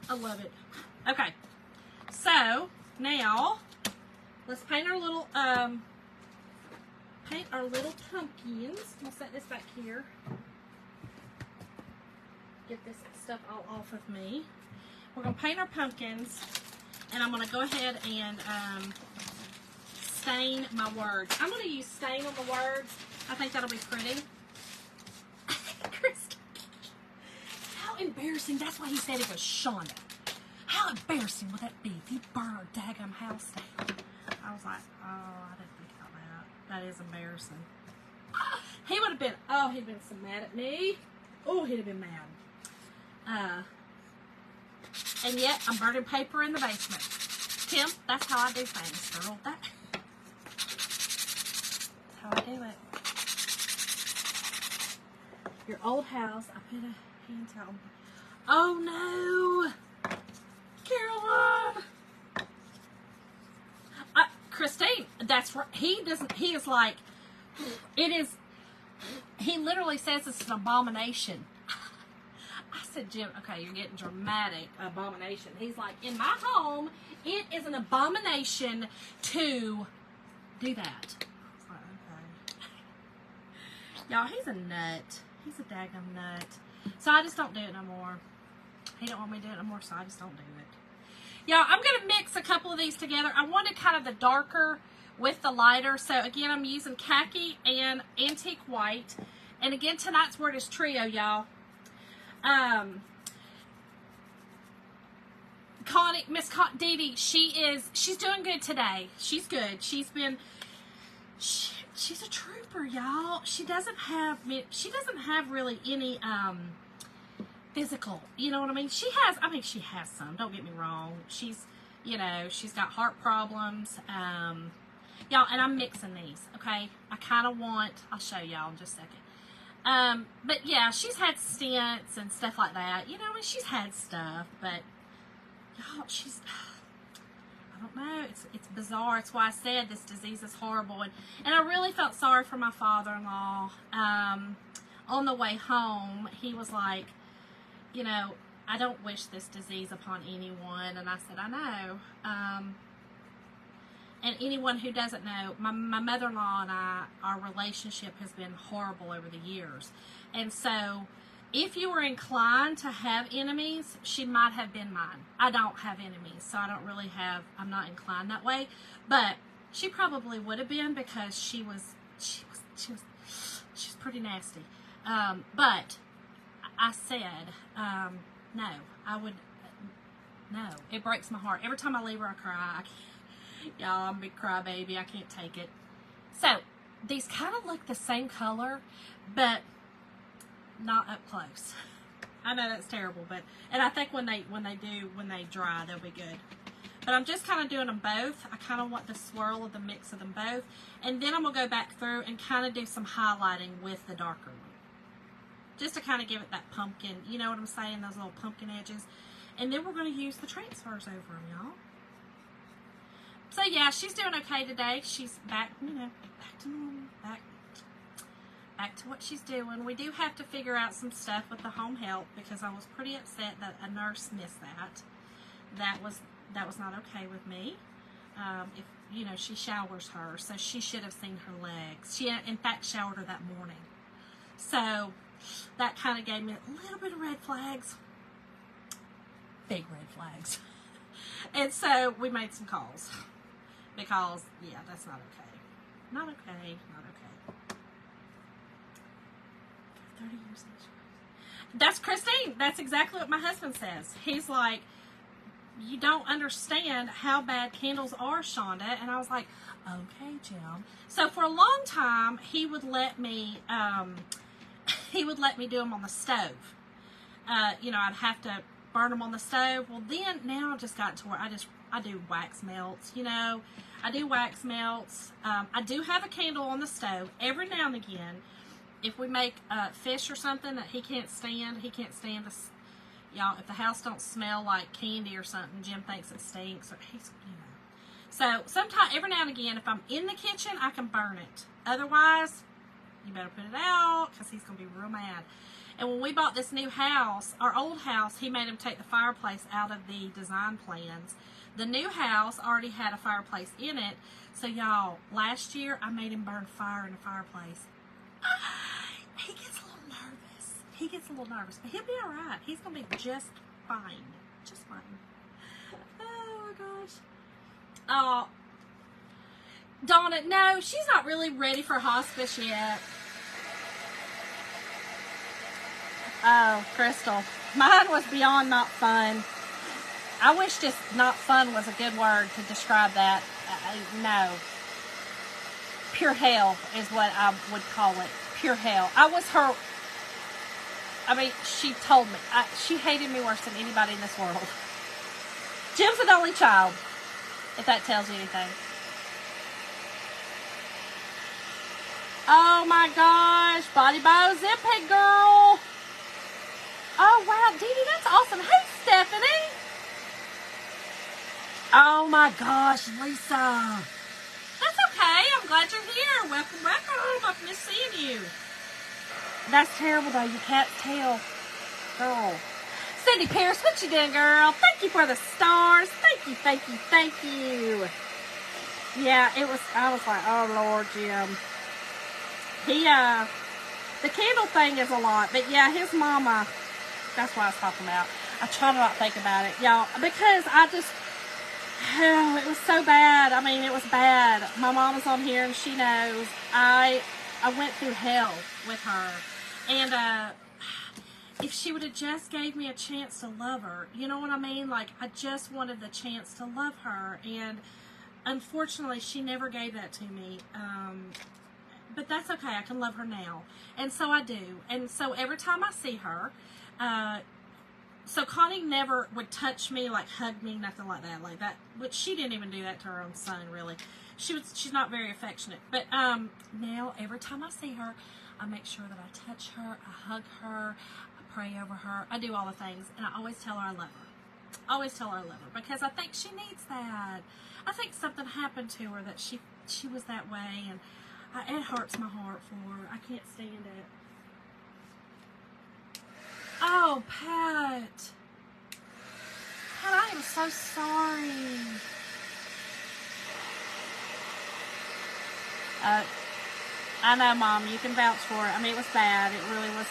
I love it. Okay, so now let's paint our little pumpkins. I'll set this back here. Get this stuff all off of me. We're gonna paint our pumpkins, and I'm gonna go ahead and stain my words. I'm gonna use stain on the words. I think that'll be pretty. Chris, how embarrassing. That's why he said it was Shonda. How embarrassing would that be if he burned our daggum house down? I was like, oh, I didn't think about that. That is embarrassing. He would have been, oh, he'd been so mad at me. Oh, he'd have been mad. And yet, I'm burning paper in the basement. Tim, that's how I do things, girl. That's how I do it. Your old house, I put a hand towel. Oh no! Caroline! Christine, that's right. He is like, it is, he literally says it's an abomination. I said, Jim, okay, you're getting dramatic. Abomination. He's like, in my home, it is an abomination to do that. I was like, okay. Y'all, he's a nut. He's a daggum nut. So I just don't do it no more. He don't want me to do it no more, so I just don't do it. Y'all, I'm going to mix a couple of these together. I wanted kind of the darker with the lighter. So again, I'm using khaki and antique white. And again, tonight's word is trio, y'all. Connie, Miss Dee Dee, she's doing good today. She's good. She's a trooper, y'all. She doesn't have really any physical, you know what I mean? She has some, don't get me wrong. She's got heart problems. Y'all, and I'm mixing these, okay? I'll show y'all in just a second. But yeah, she's had stents and stuff like that. You know, I mean, she's had stuff, but y'all, I don't know. It's bizarre. It's why I said this disease is horrible. And I really felt sorry for my father-in-law. On the way home, he was like, you know, I don't wish this disease upon anyone. And I said, I know. And anyone who doesn't know, my mother-in-law and I, our relationship has been horrible over the years. And so, if you were inclined to have enemies, she might have been mine. I don't have enemies, so I'm not inclined that way. But she probably would have been, because she was pretty nasty. But I said, no, no. It breaks my heart. Every time I leave her, I cry. I can't. Y'all, I'm a big crybaby. I can't take it. So, these kind of look the same color, but not up close. I know that's terrible, and I think when they dry, they'll be good. But I'm just kind of doing them both. I kind of want the swirl of the mix of them both. And then I'm going to go back through and kind of do some highlighting with the darker one. Just to kind of give it that pumpkin, you know what I'm saying, those little pumpkin edges. And then we're going to use the transfers over them, y'all. So yeah, she's doing okay today. She's back, back to normal, back to what she's doing. We do have to figure out some stuff with the home health, because I was pretty upset that a nurse missed that. That was not okay with me. If she showers her, so she should have seen her legs. She in fact showered her that morning. So that kind of gave me a little bit of red flags. Big red flags. And so we made some calls. Because, yeah, that's not okay. Not okay, not okay. 30 years next year. That's Christine. That's exactly what my husband says. He's like, you don't understand how bad candles are, Shonda. And I was like, okay, Jim. So for a long time, he would let me do them on the stove. I'd have to burn them on the stove. Well, then now I've just gotten to where I do wax melts. I do wax melts. I do have a candle on the stove every now and again. If we make fish or something that he can't stand us. Y'all, if the house don't smell like candy or something, Jim thinks it stinks. Or So sometimes, every now and again, if I'm in the kitchen, I can burn it. Otherwise, you better put it out because he's going to be real mad. And when we bought this new house, our old house, he made him take the fireplace out of the design plans. The new house already had a fireplace in it. So, y'all, last year, I made him burn fire in the fireplace. He gets a little nervous, but he'll be all right. He's going to be just fine. Just fine. Oh, my gosh. Oh, Donna, no, she's not really ready for hospice yet. Oh, Crystal, mine was beyond not fun. I wish just not fun was a good word to describe that. No. Pure hell is what I would call it. Pure hell. She told me. She hated me worse than anybody in this world. Jim's an only child, if that tells you anything. Oh my gosh. Body Bio Zip Pig girl. Oh wow, Dee Dee, that's awesome. Hey, Stephanie. Oh my gosh, Lisa. That's okay. I'm glad you're here. Welcome. I've missed seeing you. That's terrible though. You can't tell. Girl. Cindy Pierce, what you doing, girl? Thank you for the stars. Thank you. Yeah, I was like, oh Lord, Jim. The candle thing is a lot, but yeah, his mama, that's what I was talking about. I try to not think about it, y'all, because it was so bad. It was bad. My mama's on here and she knows. I went through hell with her. And, if she would have just gave me a chance to love her, you know what I mean? Like, I just wanted the chance to love her. And unfortunately, she never gave that to me. But that's okay. I can love her now. And so I do. And so every time I see her, so Connie never would touch me, like hug me, nothing like that. But she didn't even do that to her own son, really. She's not very affectionate. But now every time I see her, I make sure that I touch her, I hug her, I pray over her, I do all the things, and I always tell her I love her. Always tell her I love her because I think she needs that. I think something happened to her that she was that way, and it hurts my heart for her. I can't stand it. Oh, Pat. Pat, I am so sorry. I know, Mom, you can vouch for it. It was bad. It really was.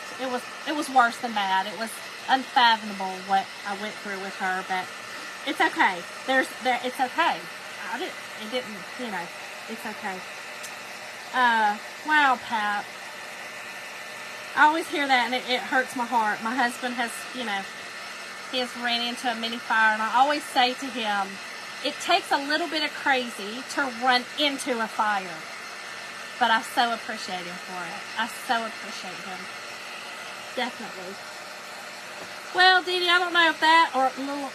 It was worse than bad. It was unfathomable what I went through with her, but it's okay. It's okay. It's okay. Wow, Pat. I always hear that and it hurts my heart. My husband has, he has ran into a mini fire, and I always say to him, it takes a little bit of crazy to run into a fire. But I so appreciate him for it. I so appreciate him. Definitely. Well, Dee Dee, I don't know if that or a little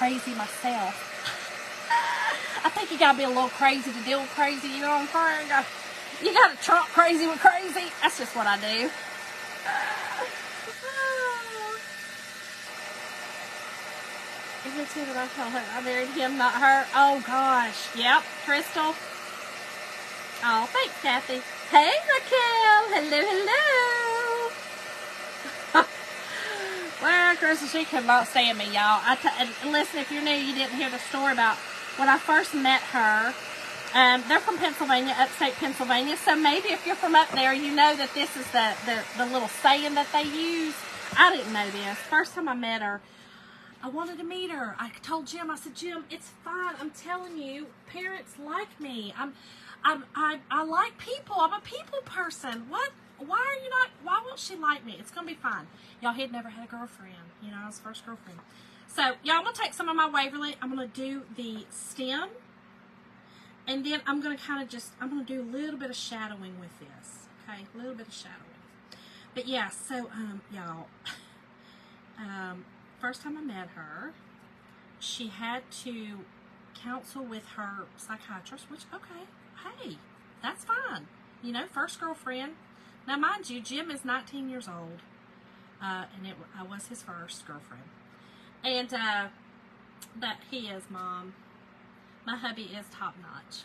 crazy myself. I think you gotta be a little crazy to deal with crazy. You know what I'm saying? You gotta trump crazy with crazy. That's just what I do. Is it too that I told her I married him, not her? Oh gosh. Yep, Crystal. Oh, thanks, Kathy. Hey, Raquel. Hello. Well, Crystal, she could not stand me, y'all. Listen, if you're new, you didn't hear the story about when I first met her. They're from Pennsylvania, upstate Pennsylvania. So maybe if you're from up there, you know that this is the little saying that they use. I didn't know this. First time I met her, I wanted to meet her. I told Jim, I said, Jim, it's fine. I'm telling you, parents like me. I like people. I'm a people person. why won't she like me? It's going to be fine. Y'all, he had never had a girlfriend. You know, I was first girlfriend. So, y'all, I'm going to take some of my Waverly. I'm going to do the stem. And then I'm going to kind of just, I'm going to do a little bit of shadowing with this. Okay, a little bit of shadowing. But yeah, so, y'all, first time I met her, she had to counsel with her psychiatrist, which, okay, hey, that's fine. You know, first girlfriend. Now, mind you, Jim is 19 years old, and I was his first girlfriend. And, but he is, Mom. My hubby is top notch.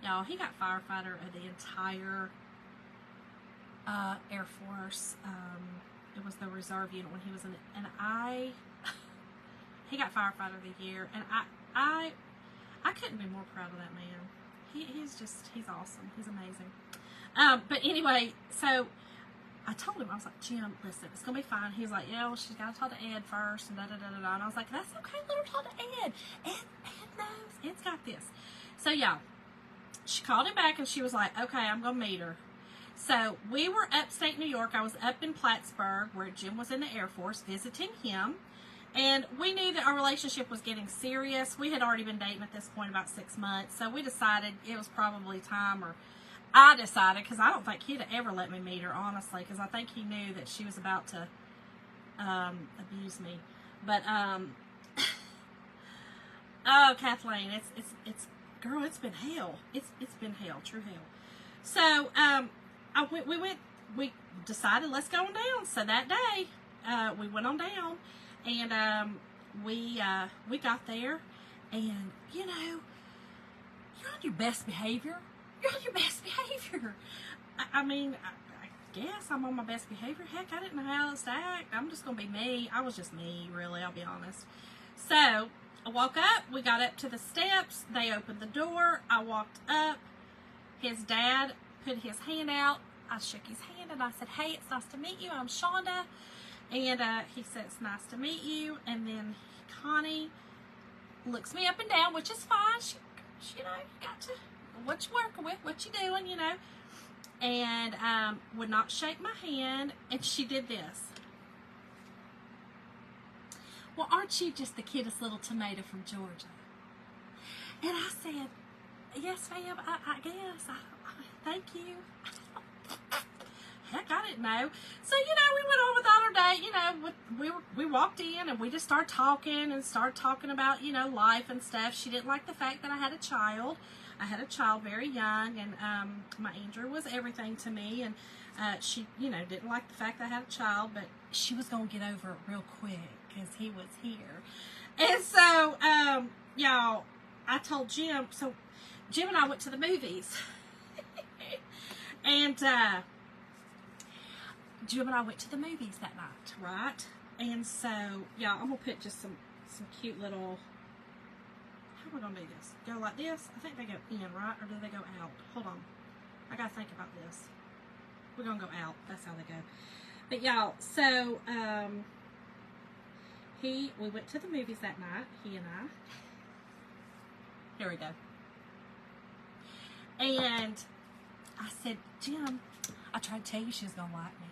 Y'all, he got firefighter of the entire Air Force. It was the reserve unit when he was in it. And he got firefighter of the year. And I couldn't be more proud of that man. He's awesome. He's amazing. But anyway, so I told him, I was like, Jim, listen, it's going to be fine. He was like, yeah, well, she's got to talk to Ed first, and da-da-da-da-da. And I was like, that's okay, let her talk to Ed. Ed knows. Ed's got this. So, yeah, she called him back, and she was like, okay, I'm going to meet her. So, we were upstate New York. I was up in Plattsburgh, where Jim was in the Air Force, visiting him. And we knew that our relationship was getting serious. We had already been dating at this point about 6 months. So, we decided it was probably time, or I decided, because I don't think he'd ever let me meet her, honestly, because I think he knew that she was about to abuse me. But, oh, Kathleen, girl, it's been hell. It's been hell, true hell. So, we decided, let's go on down. So that day, we went on down, and we got there, and, you know, you're on your best behavior. You're on your best behavior. I mean, I guess I'm on my best behavior. Heck, I didn't know how else to act. I'm just going to be me. I was just me, really, I'll be honest. So, I woke up. We got up to the steps. They opened the door. I walked up. His dad put his hand out. I shook his hand, and I said, hey, it's nice to meet you. I'm Shonda. And he said, it's nice to meet you. And then Connie looks me up and down, which is fine. She you know, you got to... what you working with, what you doing, you know, and would not shake my hand, and she did this. Well, aren't you just the cutest little tomato from Georgia? And I said, yes, ma'am, I guess. Thank you. Heck, I didn't know. So, you know, we went on without our day. You know, we walked in, and we just started talking about, you know, life and stuff. She didn't like the fact that I had a child. I had a child very young, and my Andrew was everything to me, and she, you know, didn't like the fact that I had a child, but she was going to get over it real quick because he was here. And so, y'all, I told Jim, so Jim and I went to the movies, and Jim and I went to the movies that night, right? And so, y'all, I'm going to put just some cute little... How am I going to do this? Go like this? I think they go in, right? Or do they go out? Hold on. I got to think about this. We're going to go out. That's how they go. But, y'all, so, we went to the movies that night, he and I. Here we go. And I said, Jim, I tried to tell you she was going to like me.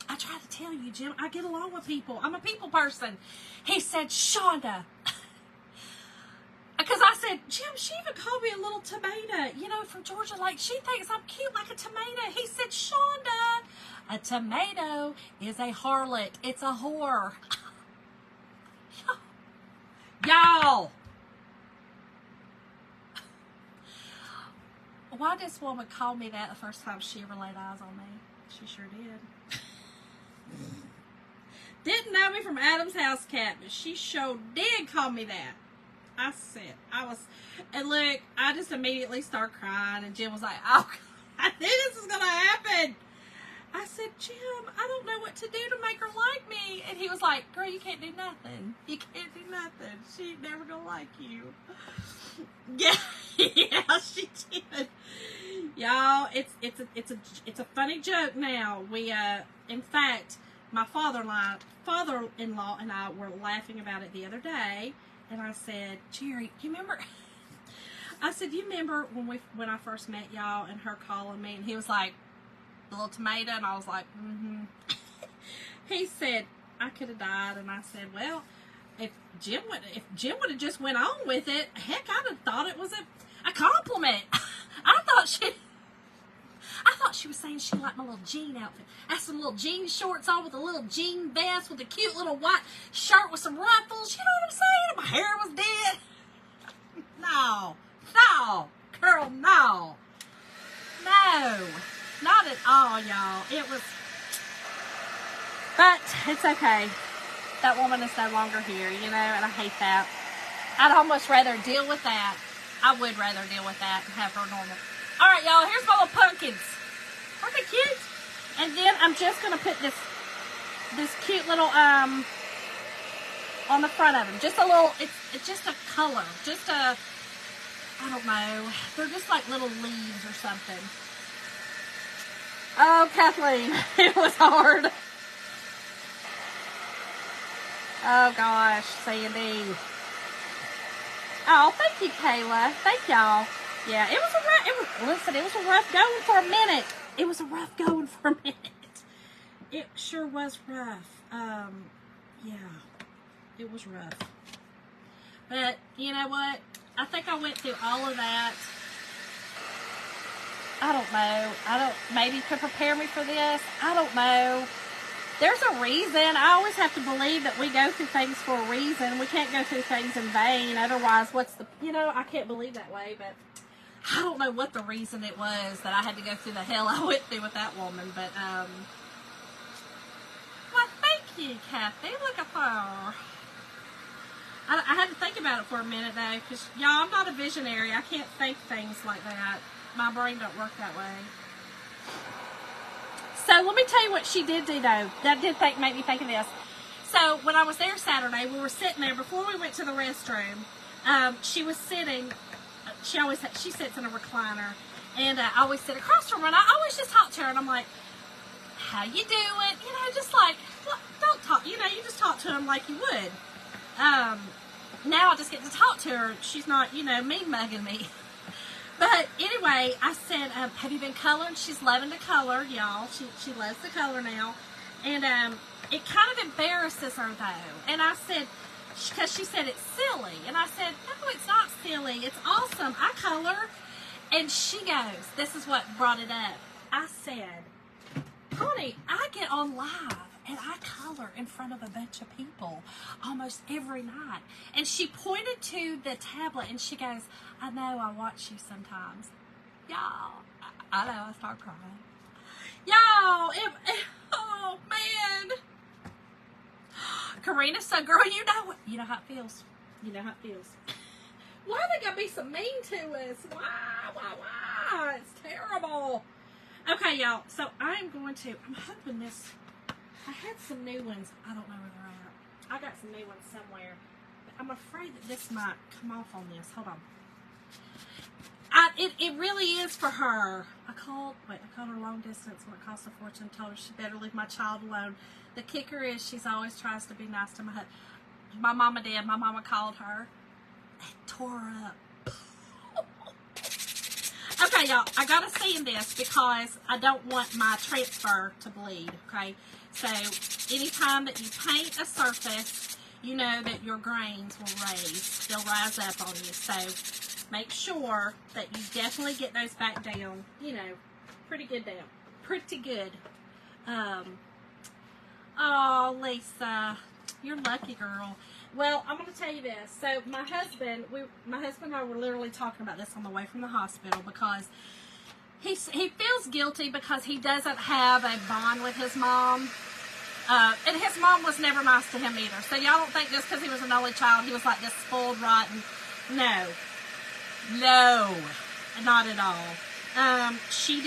I tried to tell you, Jim, I get along with people. I'm a people person. He said, Shonda. Because I said, Jim, she even called me a little tomato, you know, from Georgia. Like, she thinks I'm cute like a tomato. He said, Shonda, a tomato is a harlot. It's a whore. Y'all. Why this woman called me that the first time she ever laid eyes on me? She sure did. Didn't know me from Adam's House Cat, but she sure did call me that. I said, and look, I just immediately started crying, and Jim was like, oh, I knew this was going to happen. I said, Jim, I don't know what to do to make her like me. And he was like, girl, you can't do nothing. You can't do nothing. She ain't never going to like you. Yeah, yeah, she did. Y'all, it's a funny joke now. We, in fact, my father-in-law and I were laughing about it the other day. And I said, Jerry, you remember? I said, you remember when I first met y'all and her calling me? And he was like, the little tomato, and I was like, He said, I could have died, and I said, well, if Jim would have just went on with it, heck, I'd have thought it was a compliment. I thought she was saying she liked my little jean outfit. I had some little jean shorts on with a little jean vest with a cute little white shirt with some ruffles. You know what I'm saying? My hair was dead. No, girl, no, not at all, y'all. It was, but it's okay. That woman is no longer here, you know, and I hate that. I'd almost rather deal with that. I would rather deal with that and have her normal. All right, y'all, here's my little pumpkins. Aren't they cute? And then I'm just going to put this cute little, on the front of them. Just a little, it's just a color. Just a, I don't know. They're just like little leaves or something. Oh, Kathleen, it was hard. Oh, gosh, Sandy. Oh, thank you, Kayla. Thank y'all. Yeah, it was a rough going for a minute. It was a rough going for a minute. It sure was rough. Yeah, it was rough. But, you know what? I think I went through all of that. I don't know. Maybe to prepare me for this. I don't know. There's a reason. I always have to believe that we go through things for a reason. We can't go through things in vain. Otherwise, what's the, you know, I can't believe that way, but I don't know what the reason it was that I had to go through the hell I went through with that woman, but, well, thank you, Kathy. Look at her. I had to think about it for a minute, though, because, y'all, I'm not a visionary. I can't think things like that. My brain don't work that way. So, let me tell you what she did do, though. That did make me think of this. So, when I was there Saturday, we were sitting there. Before we went to the restroom, she was sitting. She sits in a recliner. And I always sit across from her. And I always just talk to her. And I'm like, how you doing? You know, just like, don't talk. You know, you just talk to him like you would. Now I just get to talk to her. She's not, you know, mean-mugging me. But anyway, I said, have you been coloring? She's loving to color, y'all. She loves to color now. And it kind of embarrasses her, though. And I said, because she said it's silly. And I said, no, it's not silly. It's awesome. I color. And she goes, this is what brought it up. I said, honey, I get on live. And I color in front of a bunch of people almost every night. And she pointed to the tablet and she goes, I know, I watch you sometimes. Y'all, I know, I start crying. Y'all, oh man. Karina, so girl, you know how it feels. You know how it feels. Why are they gonna be so mean to us? Why? It's terrible. Okay, y'all, so I'm hoping this, I had some new ones. I don't know where they're at. I got some new ones somewhere. But I'm afraid that this might come off on this. Hold on. It really is for her. I called her long distance when it cost a fortune. Told her she better leave my child alone. The kicker is she's always tries to be nice to my husband. My mama did. My mama called her. It tore her up. Okay, y'all. I gotta say in this because I don't want my transfer to bleed. Okay. So, anytime that you paint a surface, you know that your grains will raise. They'll rise up on you. So, make sure that you definitely get those back down, you know, pretty good down. Pretty good. Oh, Lisa, you're lucky, girl. Well, I'm going to tell you this. So, my husband and I were literally talking about this on the way from the hospital because he feels guilty because he doesn't have a bond with his mom. And his mom was never nice to him either. So y'all don't think just because he was an only child, he was like this spoiled rotten. No, not at all. She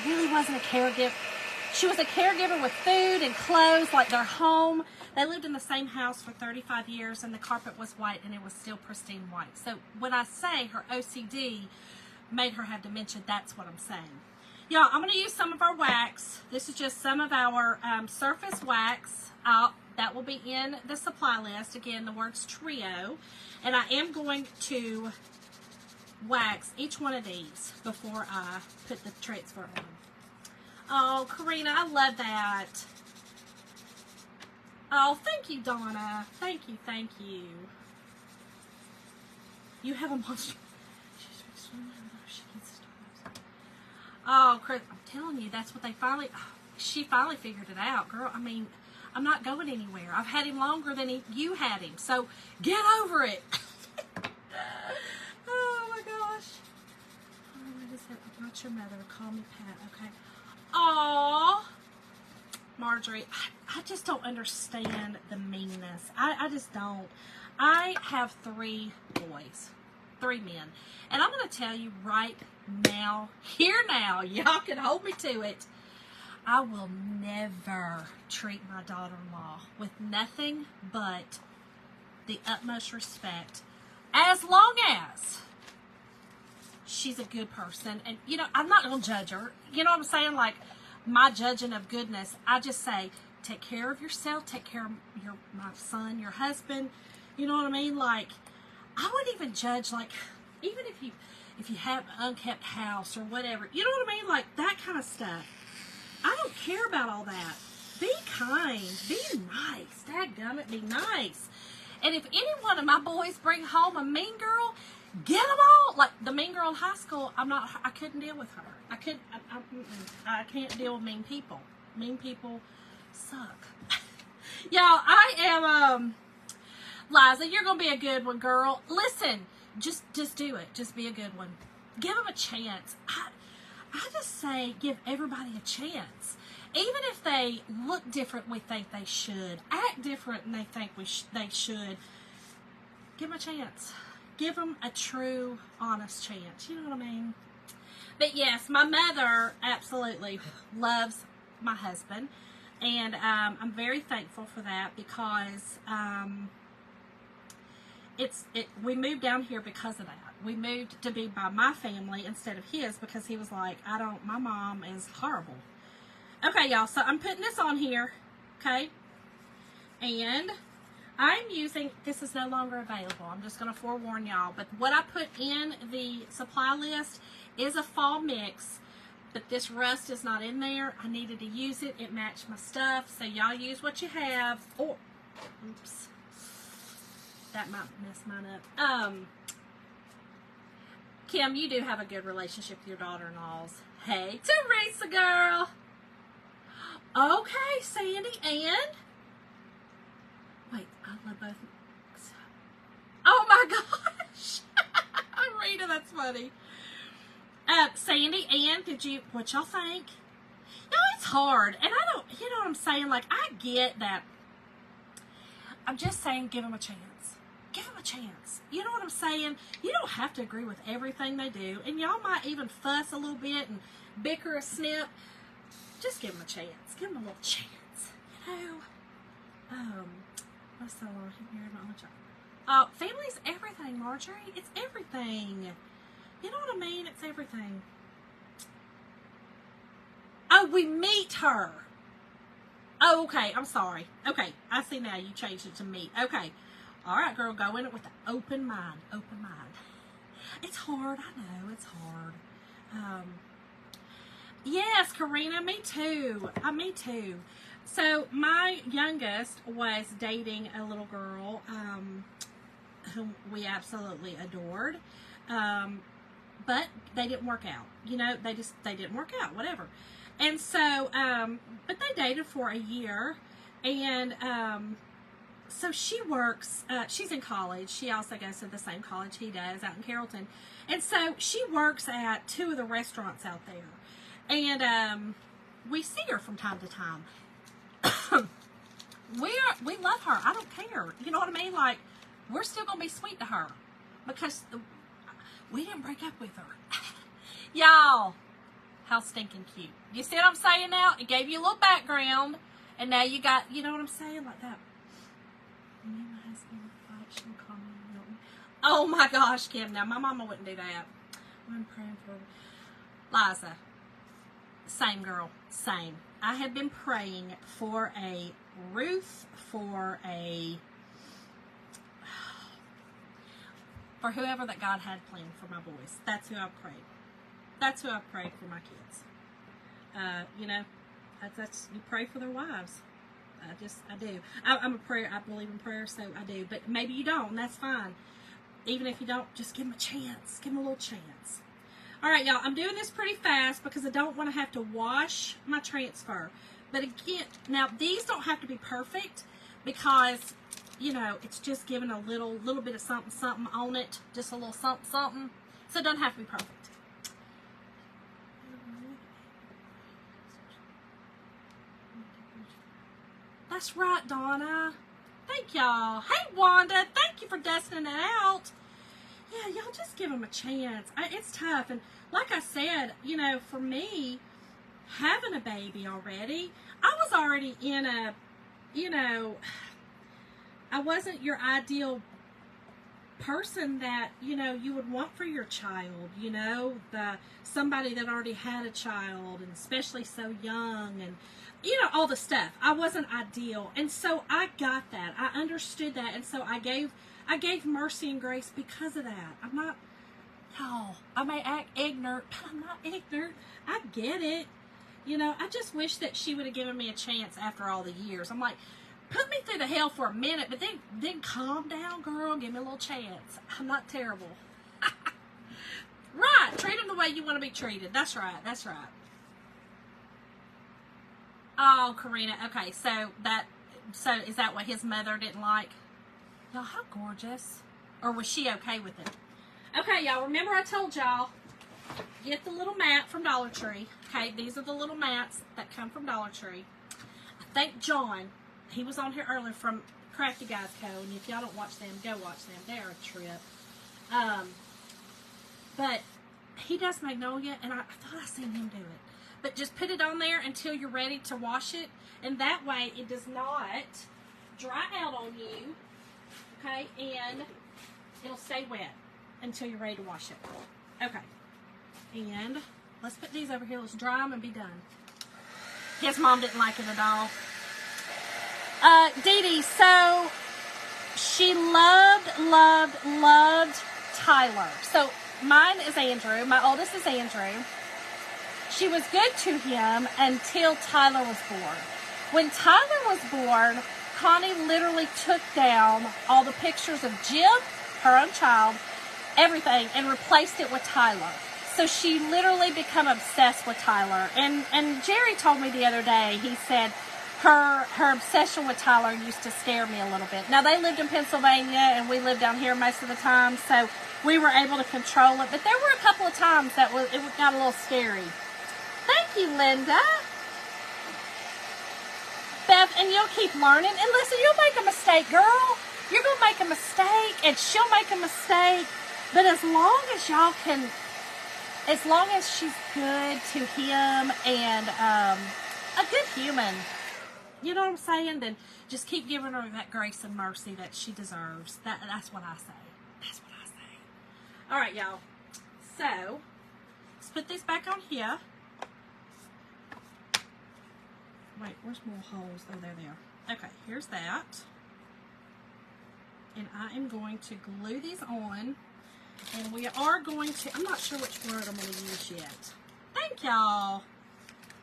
really wasn't a caregiver. She was a caregiver with food and clothes, like their home. They lived in the same house for 35 years and the carpet was white and it was still pristine white. So when I say her OCD made her have dementia, that's what I'm saying. Y'all, I'm going to use some of our wax. This is just some of our surface wax. That will be in the supply list. Again, the word's Trio. And I am going to wax each one of these before I put the transfer on. Oh, Karina, I love that. Oh, thank you, Donna. Thank you, thank you. You have a monster. Oh, Chris, I'm telling you, that's what they finally, she finally figured it out, girl. I mean, I'm not going anywhere. I've had him longer than you had him, so get over it. Oh, my gosh. Oh, what is that? I'm not your mother. Call me Pat, okay? Aw. Marjorie, I just don't understand the meanness. I just don't. I have 3 boys, 3 men. And I'm going to tell you right now, here now, y'all can hold me to it. I will never treat my daughter-in-law with nothing but the utmost respect, as long as she's a good person. And, you know, I'm not going to judge her. You know what I'm saying? Like, my judging of goodness, I just say, take care of yourself, take care of my son, your husband. You know what I mean? Like, I wouldn't even judge, like, even if you have an unkept house or whatever. You know what I mean? Like, that kind of stuff. I don't care about all that. Be kind. Be nice. Dadgummit, be nice. And if any one of my boys bring home a mean girl, get them all. Like, the mean girl in high school, I couldn't deal with her. I can't deal with mean people. Mean people suck. Y'all, I am, Liza, you're going to be a good one, girl. Listen, just do it. Just be a good one. Give them a chance. I just say give everybody a chance. Even if they look different, we think they should. Act different, and they think they should. Give them a chance. Give them a true, honest chance. You know what I mean? But yes, my mother absolutely loves my husband. And I'm very thankful for that because we moved down here because of that. We moved to be by my family instead of his because he was like, my mom is horrible. Okay, y'all, so I'm putting this on here, okay? And I'm using, this is no longer available. I'm just going to forewarn y'all. But what I put in the supply list is a fall mix. But this rust is not in there. I needed to use it. It matched my stuff. So y'all use what you have. Oh, oops. That might mess mine up. Kim, you do have a good relationship with your daughter-in-laws. Hey, Teresa girl. Okay, Sandy, and wait, I love both. Oh my gosh. Rita, that's funny. Sandy, and what y'all think? No, it's hard. And I don't, you know what I'm saying? Like, I get that. I'm just saying, give them a chance. Give them a chance. You know what I'm saying? You don't have to agree with everything they do. And y'all might even fuss a little bit and bicker a snip. Just give them a chance. Give them a little chance. You know? What's so long? He married my own child. Family's everything, Marjorie. It's everything. You know what I mean? It's everything. Oh, we meet her. Oh, okay. I'm sorry. Okay. I see now. You changed it to meet. Okay. All right, girl. Go in it with an open mind. Open mind. It's hard. I know. It's hard. Yes, Karina. Me too. Me too. So, my youngest was dating a little girl whom we absolutely adored. But they didn't work out. You know, they didn't work out, whatever. And so, but they dated for a year. And so she works, she's in college. She also goes to the same college he does out in Carrollton. And so she works at 2 of the restaurants out there. And we see her from time to time. We love her. I don't care. You know what I mean? Like, we're still going to be sweet to her. Because we didn't break up with her. Y'all, how stinking cute. You see what I'm saying now? It gave you a little background. And now you got, you know what I'm saying? Like that. Me and my husband fight. She will call me Milton. Oh my gosh, Kim. Now, my mama wouldn't do that. I'm praying for Liza. Same girl. Same. I have been praying for a Ruth, for a for whoever that God had planned for my boys. That's who I prayed. That's who I prayed for my kids. You know, that's you pray for their wives. I do. I'm a prayer. I believe in prayer, so I do. But maybe you don't, and that's fine. Even if you don't, just give them a chance. Give them a little chance. All right, y'all. I'm doing this pretty fast because I don't want to have to wash my transfer. But again, now these don't have to be perfect because, you know, it's just giving a little bit of something on it. Just a little something. So it doesn't have to be perfect. That's right, Donna. Thank y'all. Hey, Wanda. Thank you for dusting it out. Yeah, y'all just give them a chance. It's tough. And like I said, you know, for me, having a baby already, I was already in a, you know, I wasn't your ideal person that, you know, you would want for your child, you know, somebody that already had a child, and especially so young, and you know, all the stuff. I wasn't ideal, and so I got that. I understood that, and so I gave mercy and grace because of that. I'm not, y'all, I may act ignorant, but I'm not ignorant. I get it. You know, I just wish that she would have given me a chance after all the years. I'm like, put me through the hell for a minute, but then calm down, girl. Give me a little chance. I'm not terrible. Right. Treat them the way you want to be treated. That's right. That's right. Oh, Karina. Okay, so is that what his mother didn't like? Y'all, how gorgeous. Or was she okay with it? Okay, y'all, remember I told y'all, get the little mat from Dollar Tree. Okay, these are the little mats that come from Dollar Tree. I think John, he was on here earlier from Crafty Guys Co. And if y'all don't watch them, go watch them. They are a trip. But he does Magnolia, and I thought I seen him do it. But just put it on there until you're ready to wash it. And that way it does not dry out on you. Okay? And it'll stay wet until you're ready to wash it. Okay. And let's put these over here. Let's dry them and be done. His mom didn't like it at all. Dee Dee, so she loved Tyler. So mine is Andrew. My oldest is Andrew. She was good to him until Tyler was born. When Tyler was born, Connie literally took down all the pictures of Jim, her own child, everything, and replaced it with Tyler. So she literally became obsessed with Tyler. And Jerry told me the other day, he said her obsession with Tyler used to scare me a little bit. Now, they lived in Pennsylvania, and we lived down here most of the time, so we were able to control it. But there were a couple of times that it got a little scary. Thank you, Linda. Beth, and you'll keep learning. And listen, you'll make a mistake, girl. You're going to make a mistake, and she'll make a mistake. But as long as y'all can, as long as she's good to him and a good human, you know what I'm saying? Then just keep giving her that grace and mercy that she deserves. That's what I say. That's what I say. All right, y'all. So, let's put this back on here. Wait, where's more holes? Oh, there they are. Okay, here's that. And I am going to glue these on. And we are going to, I'm not sure which word I'm going to use yet. Thank y'all.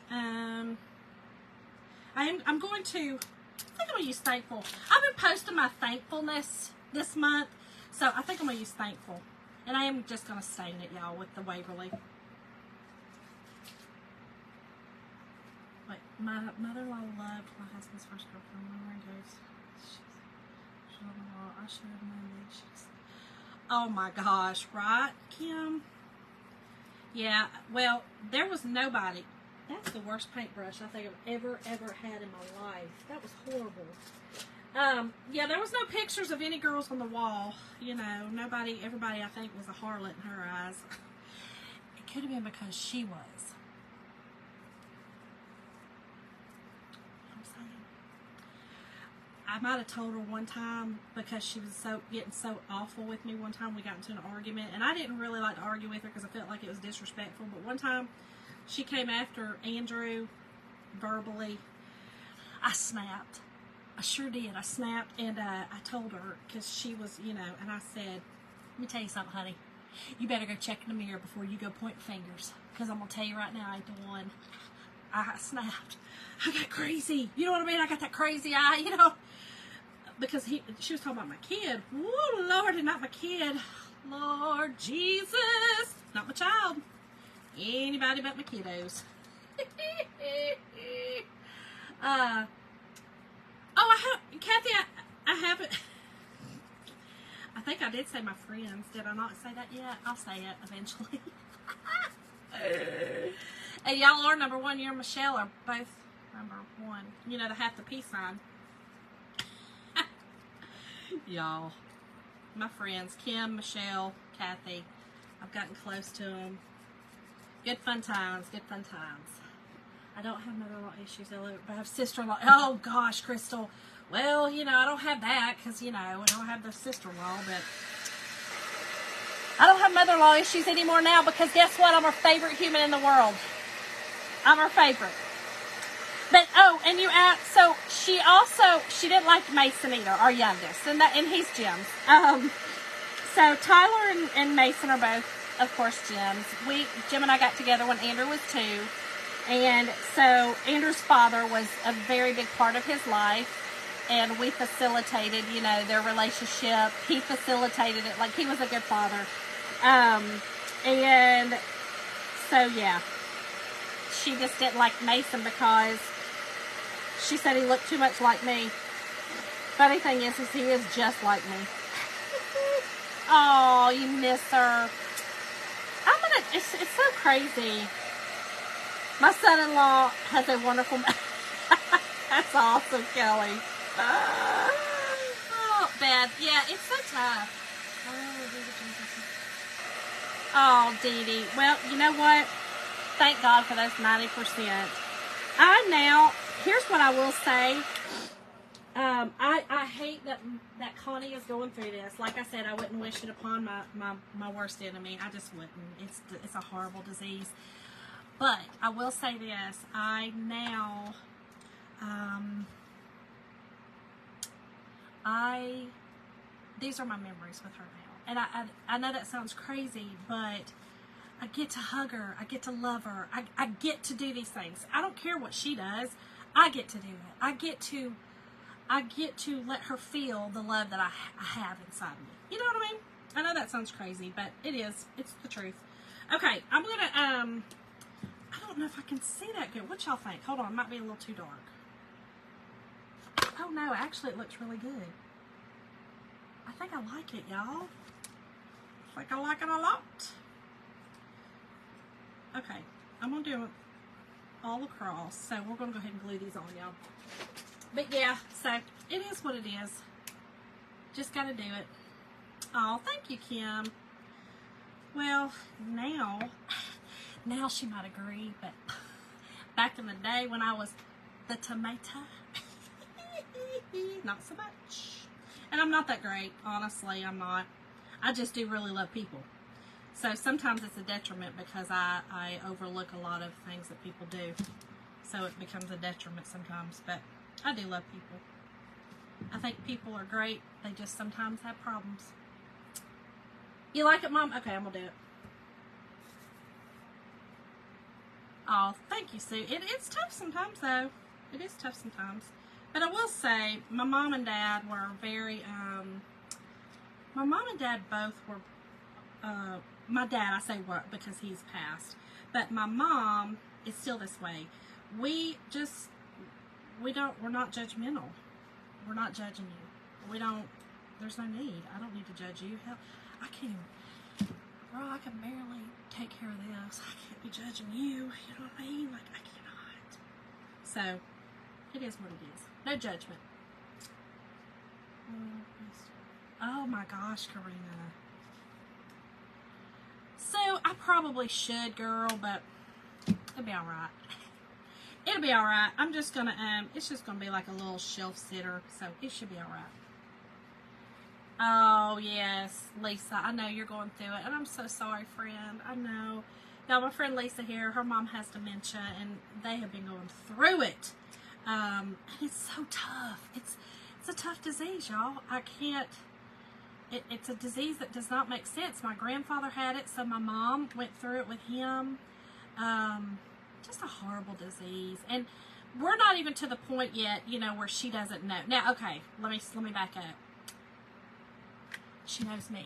I'm going to, I think I'm going to use thankful. I've been posting my thankfulness this month. So I think I'm going to use thankful. And I am just going to stain it, y'all, with the Waverly. Wait, my mother-in-law loved my husband's first girlfriend. I should have known that. Oh my gosh, right, Kim? Yeah, well, there was nobody. That's the worst paintbrush I think I've ever had in my life. That was horrible. Yeah, there was no pictures of any girls on the wall. You know, everybody I think was a harlot in her eyes. It could have been because she was. I might have told her one time because she was getting so awful with me. One time we got into an argument, and I didn't really like to argue with her because I felt like it was disrespectful. But one time she came after Andrew verbally. I snapped. I sure did. I snapped, and I told her because she was, you know, and I said, Let me tell you something, honey. You better go check in the mirror before you go pointing fingers. Because I'm going to tell you right now, I ain't the one. I snapped. I got crazy. You know what I mean? I got that crazy eye, you know. Because she was talking about my kid. Woo, Lord, and not my kid. Lord Jesus. Not my child. Anybody but my kiddos. Kathy, I haven't. I think I did say my friends. Did I not say that yet? I'll say it eventually. And y'all are number one. You and Michelle are both number one. You know, the half the peace sign. Y'all, my friends, Kim, Michelle, Kathy. I've gotten close to them. Good fun times. Good fun times. I don't have mother-in-law issues, but I have sister-in-law. Oh, gosh, Crystal. Well, you know, I don't have that because, you know, I don't have the sister-in-law, but I don't have mother-in-law issues anymore now because guess what? I'm her favorite human in the world. I'm her favorite. But, oh, and you asked, so she didn't like Mason either, our youngest, and he's Jim's. So Tyler and Mason are both, of course, Jim's. Jim and I got together when Andrew was 2. And so Andrew's father was a very big part of his life, and we facilitated, you know, their relationship. He facilitated it like he was a good father. And so, yeah, she just didn't like Mason because she said he looked too much like me. Funny thing is he is just like me. Oh, you miss her. It's so crazy. My son-in-law has a wonderful... That's awesome, Kelly. Oh, bad. Yeah, it's so tough. Oh, Dee Dee. Well, you know what? Thank God for those 90%. Here's what I will say. I hate that Connie is going through this. Like I said, I wouldn't wish it upon my worst enemy. I just wouldn't. It's a horrible disease. But I will say this, these are my memories with her now. And I know that sounds crazy, but I get to hug her. I get to love her. I get to do these things. I don't care what she does. I get to do it. I get to let her feel the love that I have inside me. You know what I mean? I know that sounds crazy, but it is. It's the truth. Okay, I'm going to, I don't know if I can see that good. What y'all think? Hold on, it might be a little too dark. Oh no, actually it looks really good. I think I like it, y'all. I think I like it a lot. Okay, I'm going to do it all across. So we're going to go ahead and glue these on, y'all. But yeah, so it is what it is. Just got to do it. Oh, thank you, Kim. Well, now she might agree, but back in the day when I was the tomato, not so much. And I'm not that great, honestly, I'm not. I just do really love people. So sometimes it's a detriment because I overlook a lot of things that people do. So it becomes a detriment sometimes, but I do love people. I think people are great. They just sometimes have problems. You like it, Mom? Okay, I'm going to do it. Oh, thank you, Sue. It's tough sometimes, though. It is tough sometimes. But I will say, my mom and dad were very, my mom and dad both were, my dad, I say work because he's passed. But my mom is still this way. We're not judgmental. We're not judging you. There's no need. I don't need to judge you. Hell, I can't even, bro, I can barely take care of this. I can't be judging you. You know what I mean? Like, I cannot. So, it is what it is. No judgment. Oh my gosh, Karina. So, I probably should, girl, but it'll be alright. It'll be alright. I'm just gonna, it's just gonna be like a little shelf sitter, so it should be alright. Oh, yes, Lisa, I know you're going through it, and I'm so sorry, friend. I know. Now, my friend Lisa here, her mom has dementia, and they have been going through it. And it's so tough. It's a tough disease, y'all. I it's a disease that does not make sense. My grandfather had it, so my mom went through it with him. Just a horrible disease. And we're not even to the point yet, you know, where she doesn't know. Now, okay, let me back up. She knows me.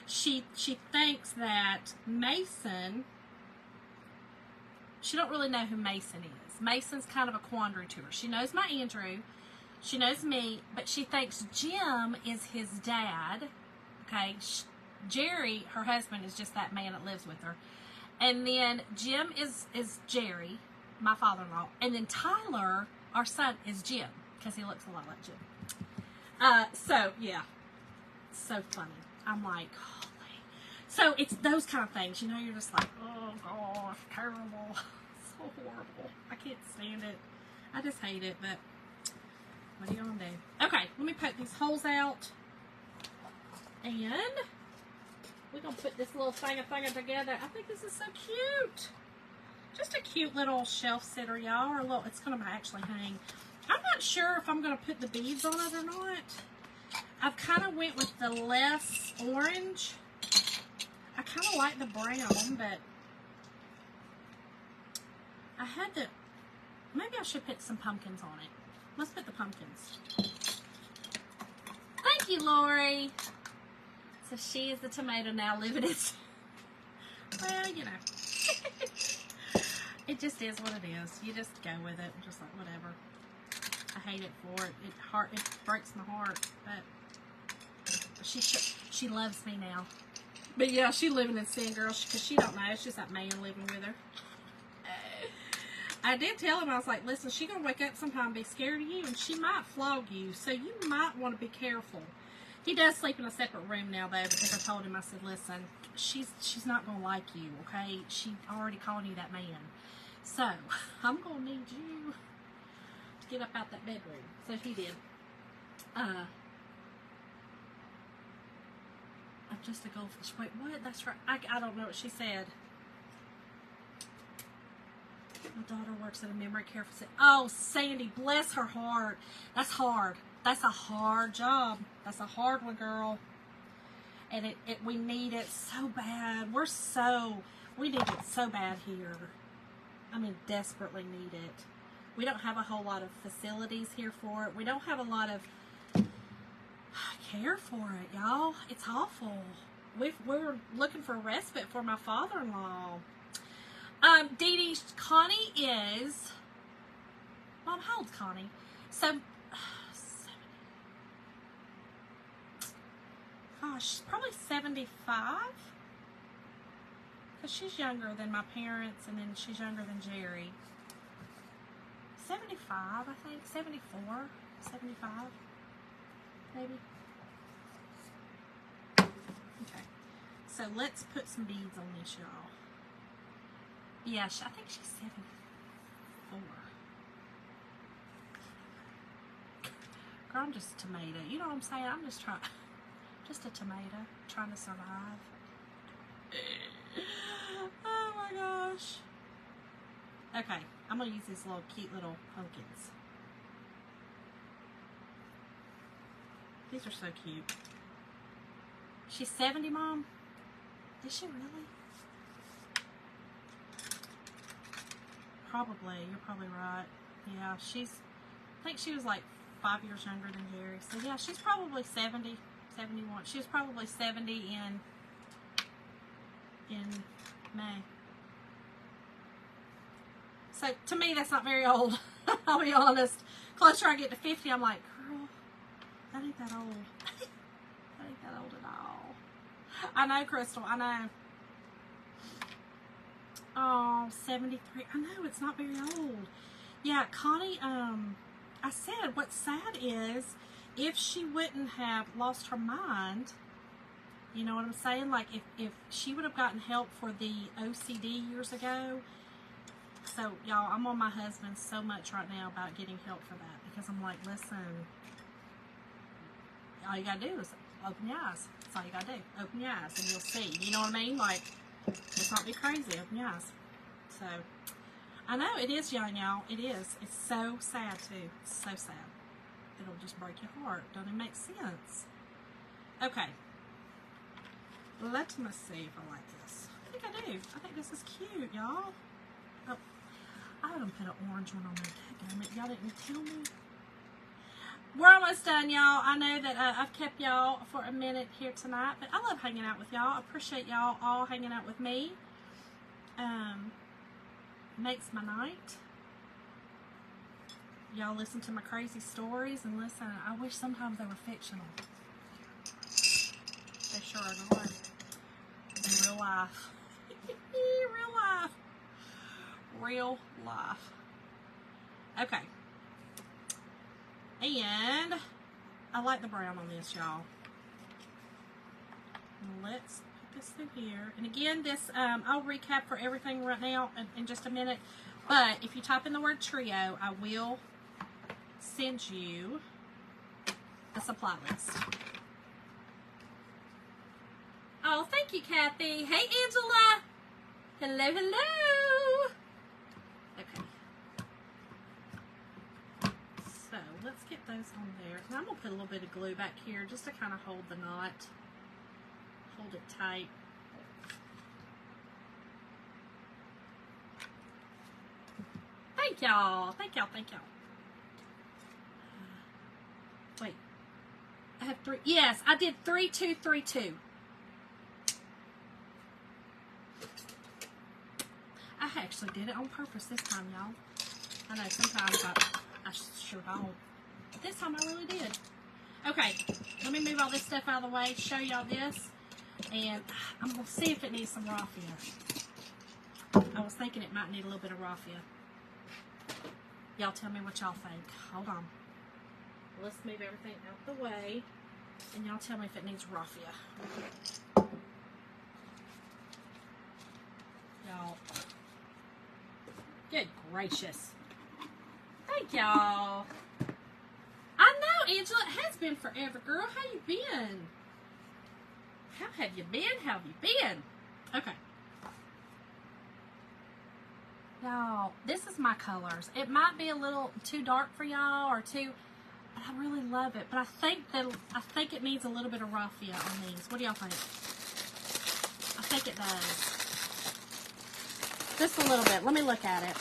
She thinks that Mason, she don't really know who Mason is. Mason's kind of a quandary to her. She knows my Andrew. She knows me, but she thinks Jim is his dad. Okay, Jerry, her husband, is just that man that lives with her. And then Jim is Jerry, my father-in-law. And then Tyler, our son, is Jim, because he looks a lot like Jim. So, yeah. So funny. I'm like, holy. So, it's those kind of things. You know, you're just like, oh, gosh, terrible. So horrible. I can't stand it. I just hate it, but what are you going to do? Okay, let me poke these holes out. And we're going to put this little thing together. I think this is so cute. Just a cute little shelf sitter, y'all. Or a little, it's going to actually hang. I'm not sure if I'm going to put the beads on it or not. I've kind of went with the less orange. I kind of like the brown, but I had to, maybe I should put some pumpkins on it. Let's put the pumpkins. Thank you, Lori. So she is the tomato now living it. Well, you know. It just is what it is. You just go with it. Just like, whatever. I hate it for it. It breaks my heart. But she loves me now. But yeah, she living in sin, girl. Because she don't know. It's just that man living with her. I did tell him, I was like, listen, she's going to wake up sometime and be scared of you, and she might flog you, so you might want to be careful. He does sleep in a separate room now, though, because I told him, I said, listen, she's not going to like you, okay? She already called you that man. So, I'm going to need you to get up out that bedroom. So he did. I'm just a goldfish. Wait, what? That's right. I don't know what she said. My daughter works at a memory care facility. Oh, Sandy, bless her heart. That's hard. That's a hard job. That's a hard one, girl. And we need it so bad. We need it so bad here. I mean, desperately need it. We don't have a whole lot of facilities here for it. We don't have a lot of care for it, y'all. It's awful. We're looking for respite for my father-in-law. Dee Dee, Connie is, Mom, how old's Connie? So, 70. Gosh, probably 75. Because she's younger than my parents, and then she's younger than Jerry. 75, I think. 74, 75, maybe. Okay. So, let's put some beads on this, y'all. Yeah, I think she's 74. Girl, I'm just a tomato. You know what I'm saying? I'm just a tomato trying to survive. Oh my gosh. Okay, I'm going to use these little cute little pumpkins. These are so cute. She's 70, Mom? Is she really? Probably. You're probably right. Yeah, I think she was like 5 years younger than Jerry. So yeah, she's probably 70, 71. She was probably 70 in May. So to me, that's not very old. I'll be honest. Closer I get to 50, I'm like, girl, that ain't that old. That ain't that old at all. I know, Crystal. I know. Oh, 73. I know, it's not very old. Yeah, Connie, I said what's sad is if she wouldn't have lost her mind, you know what I'm saying? Like, if she would have gotten help for the OCD years ago. So, y'all, I'm on my husband so much right now about getting help for that. Because I'm like, listen, all you got to do is open your eyes. That's all you got to do. Open your eyes and you'll see. You know what I mean? Like, let's not be crazy. Open your eyes. So, I know it is young, y'all. It is. It's so sad, too. It's so sad. It'll just break your heart. Don't even make sense. Okay. Let me see if I like this. I think I do. I think this is cute, y'all. Oh, I haven't put an orange one on there. Damn it, y'all didn't tell me. We're almost done, y'all. I know that I've kept y'all for a minute here tonight, but I love hanging out with y'all. I appreciate y'all all hanging out with me. Makes my night. Y'all listen to my crazy stories, and listen, I wish sometimes they were fictional. They sure are not. In real life. Real life. Real life. Okay. And I like the brown on this, y'all. Let's put this in here. And again, this I'll recap for everything right now in just a minute. But if you type in the word trio, I will send you a supply list. Oh, thank you, Kathy. Hey, Angela. Hello, hello. Okay. So let's get those on there. And I'm going to put a little bit of glue back here just to kind of hold the knot. Hold it tight. Thank y'all. Thank y'all. Thank y'all. Wait. I have 3. Yes, I did 3, 2, 3, 2. I actually did it on purpose this time, y'all. I know sometimes I sure don't. But this time I really did. Okay, let me move all this stuff out of the way, show y'all this, and I'm going to see if it needs some raffia. I was thinking it might need a little bit of raffia. Y'all tell me what y'all think. Hold on. Let's move everything out the way, and y'all tell me if it needs raffia. Y'all. Good gracious. Thank y'all. I know, Angela. It has been forever, girl. How you been? How have you been? How have you been? Okay. Y'all, this is my colors. It might be a little too dark for y'all or too, but I really love it. But I think it needs a little bit of raffia on these. What do y'all think? I think it does. Just a little bit. Let me look at it.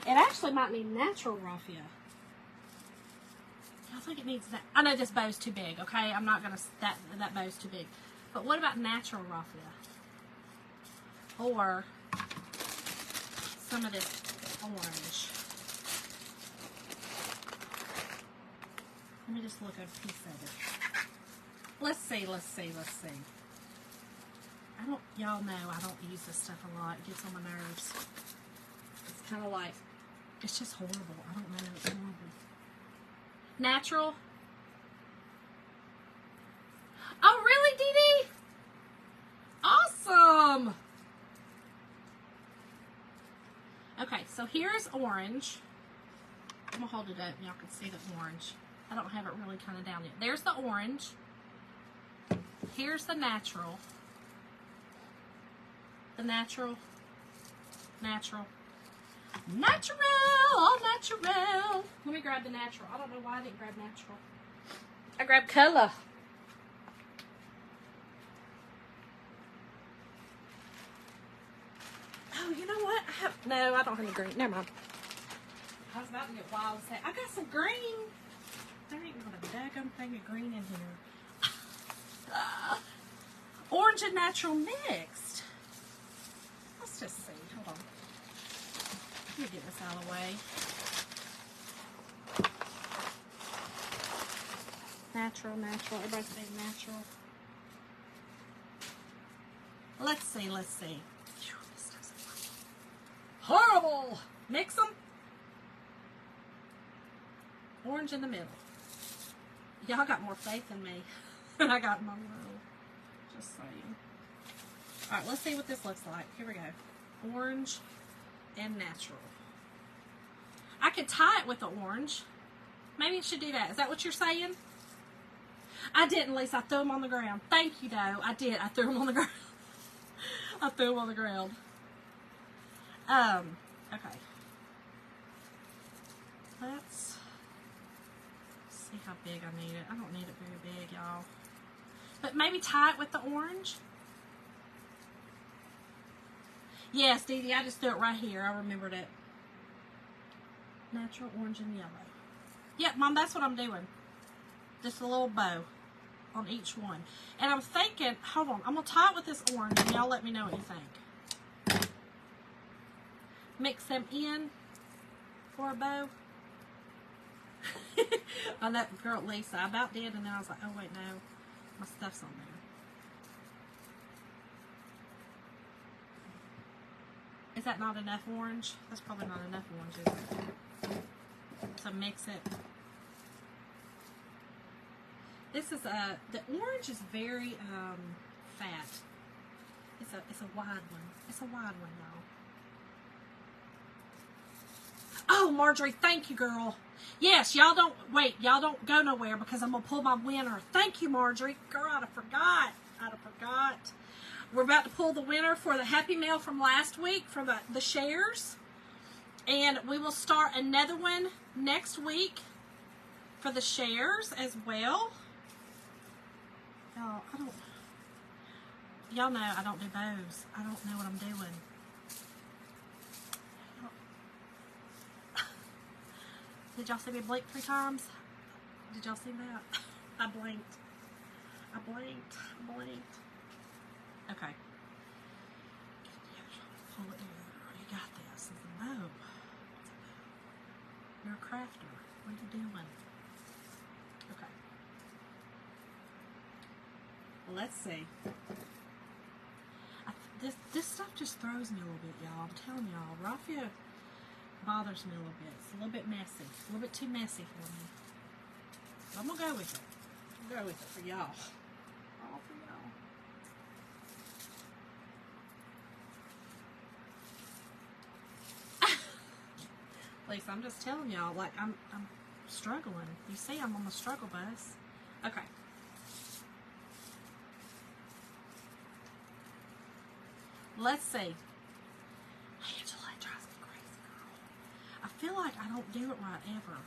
It actually might need natural raffia. I think it needs that. I know this bow's too big, okay? I'm not going to, that bow's too big. But what about natural raffia? Or some of this orange. Let me just look at a piece of it. Let's see. Y'all know I don't use this stuff a lot. It gets on my nerves. It's kind of like, it's just horrible. I don't know. It's horrible. Natural. Oh, really, Dee Dee? Awesome. Okay, so here's orange. I'm going to hold it up and y'all can see the orange. I don't have it really kind of down yet. There's the orange. Here's the natural. The natural. Natural. Natural! All natural! Let me grab the natural. I don't know why I didn't grab natural. I grabbed color. Oh, you know what? No, I don't have any green. Never mind. I was about to get wild and say, I got some green. There ain't not a daggum thing of green in here. Orange and natural mixed. Let's just see. Hold on. Let me get this out of the way. Natural. Everybody's saying natural. Let's see. Phew, this doesn't work. Horrible! Mix them. Orange in the middle. Y'all got more faith in me than I got in my world. Just saying. Alright, let's see what this looks like. Here we go. Orange and natural. I could tie it with the orange. Maybe it should do that. Is that what you're saying? I didn't, Lisa. I threw them on the ground. Thank you, though. I did. I threw them on the ground. I threw them on the ground. Okay. Let's see how big I need it. I don't need it very big, y'all. But maybe tie it with the orange. Yes, Dee Dee, I just do it right here. I remembered it. Natural orange and yellow. Yep, Mom, that's what I'm doing. Just a little bow on each one. And I'm thinking, hold on, I'm going to tie it with this orange, and y'all let me know what you think. Mix them in for a bow. On that girl Lisa, I about did, and then I was like, oh wait, no, my stuff's on there. Is that not enough orange? That's probably not enough orange, is it? So mix it. This is the orange is very fat. It's a wide one. It's a wide one, y'all. Oh, Marjorie, thank you, girl. Yes, y'all don't wait. Y'all don't go nowhere because I'm gonna pull my winner. Thank you, Marjorie. Girl, I'd have forgot. We're about to pull the winner for the Happy Mail from last week for the shares, and we will start another one next week for the shares as well. Y'all know I don't do bows. I don't know what I'm doing. Did y'all see me blink 3 times? Did y'all see that? I blinked. Okay. Pull it in. You got this. It's a bow. You're a crafter. What are you doing? Okay. Well, let's see. This stuff just throws me a little bit, y'all. I'm telling y'all. Raffia bothers me a little bit. It's a little bit messy. It's a little bit too messy for me. But I'm going to go with it. I'm going to go with it for y'all. All for y'all. Lisa, I'm just telling y'all, like, I'm struggling. You see, I'm on the struggle bus. Okay. Let's see. Angela, it drives me crazy, girl. I feel like I don't do it right ever.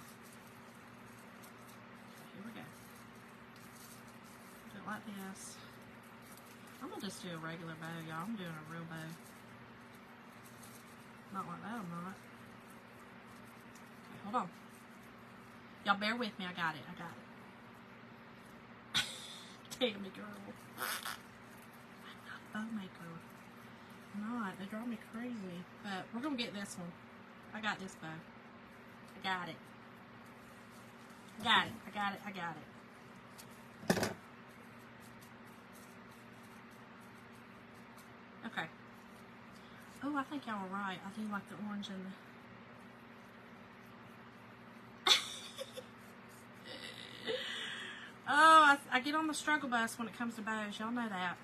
Here we go. Do it like this. I'm going to just do a regular bow, y'all. I'm doing a real bow. Not like that, I'm not. Okay, hold on. Y'all bear with me. I got it. Damn me, girl. I'm not a bow maker. Not. They drive me crazy. But we're going to get this one. I got this bow. I got it. I got it. Okay. Oh, I think y'all are right. I do like the orange and the... Oh, I get on the struggle bus when it comes to bows. Y'all know that.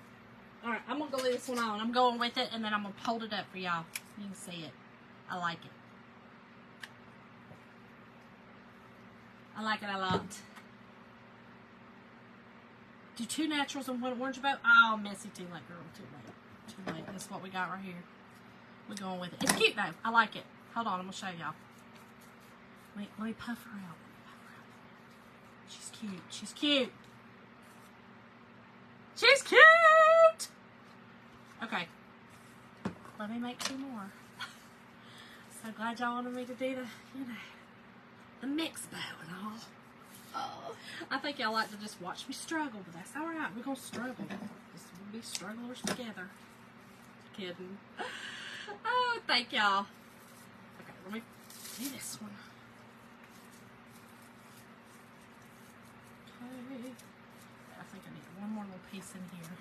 Alright, I'm going to go leave this one on. I'm going with it, and then I'm going to hold it up for y'all. You can see it. I like it. I like it a lot. Do 2 naturals and 1 orange bow? Oh, messy too late, girl. Too late. That's what we got right here. We're going with it. It's cute, though. I like it. Hold on. I'm going to show y'all. Let me puff her out. She's cute. She's cute. She's cute! Okay. Let me make 2 more. So glad y'all wanted me to do the mix bow and all. Oh, I think y'all like to just watch me struggle, but that's alright. We're going to struggle. We'll be strugglers together. Kidding. Oh, thank y'all. Okay, let me do this one. Okay. I think I need one more little piece in here.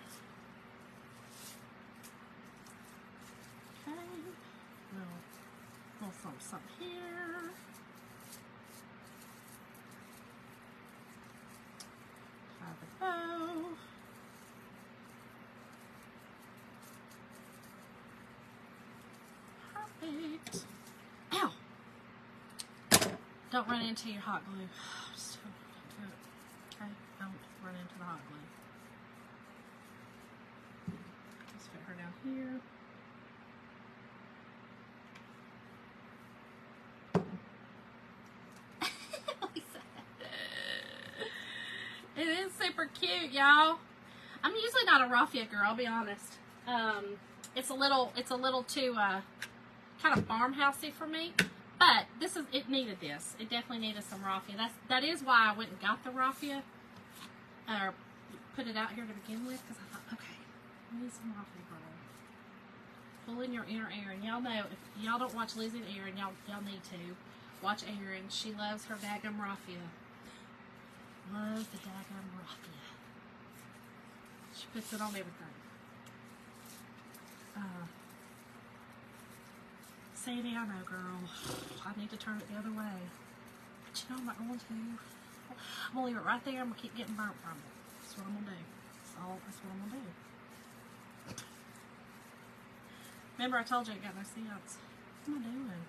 Okay. We'll throw some here. Tie the bow. Perfect. Ow! Don't run into your hot glue. Just do it. Okay, don't run into the hot glue. Let's fit her down here. It is super cute, y'all. I'm usually not a raffia girl, I'll be honest. It's a little too kind of farmhousey for me. But it needed this. It definitely needed some raffia. That is why I went and got the raffia, or put it out here to begin with, because I thought, okay, we need some raffia, girl. Pull in your inner Erin. Y'all know, if y'all don't watch Lizzie and Erin, y'all need to watch Erin. She loves her daggum raffia. Loves the daggum raffia. She puts it on everything. Sadie, I know, girl. I need to turn it the other way. But you know what I'm going to do? I'm going to leave it right there. I'm going to keep getting burnt from it. That's what I'm going to do. That's what I'm going to do. Remember I told you I got no seams. What am I doing?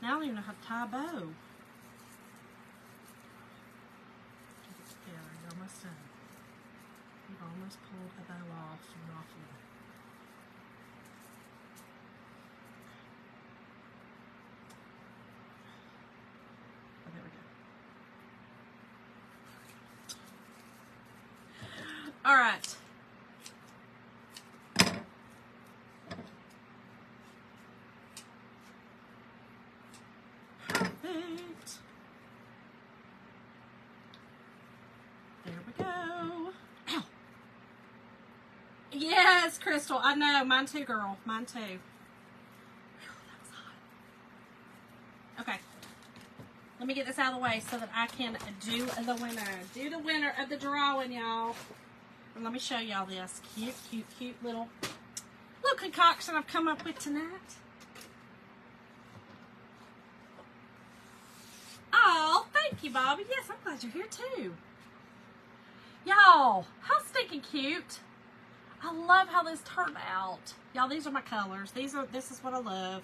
Now I don't even know how to tie a bow. Get it together. You're almost done. You've almost pulled a bow off and off of it. Oh, there we go. All right. Perfect. There we go. Ow. Yes, Crystal. I know. Mine too, girl. Mine too. Whew, that was hot. Okay. Let me get this out of the way so that I can do the winner. Do the winner of the drawing, y'all. And let me show y'all this cute, cute, cute little concoction I've come up with tonight. Oh, thank you, Bobby. Yes, I'm glad you're here too. Y'all, how stinking cute. I love how this turned out. Y'all, these are my colors. This is what I love.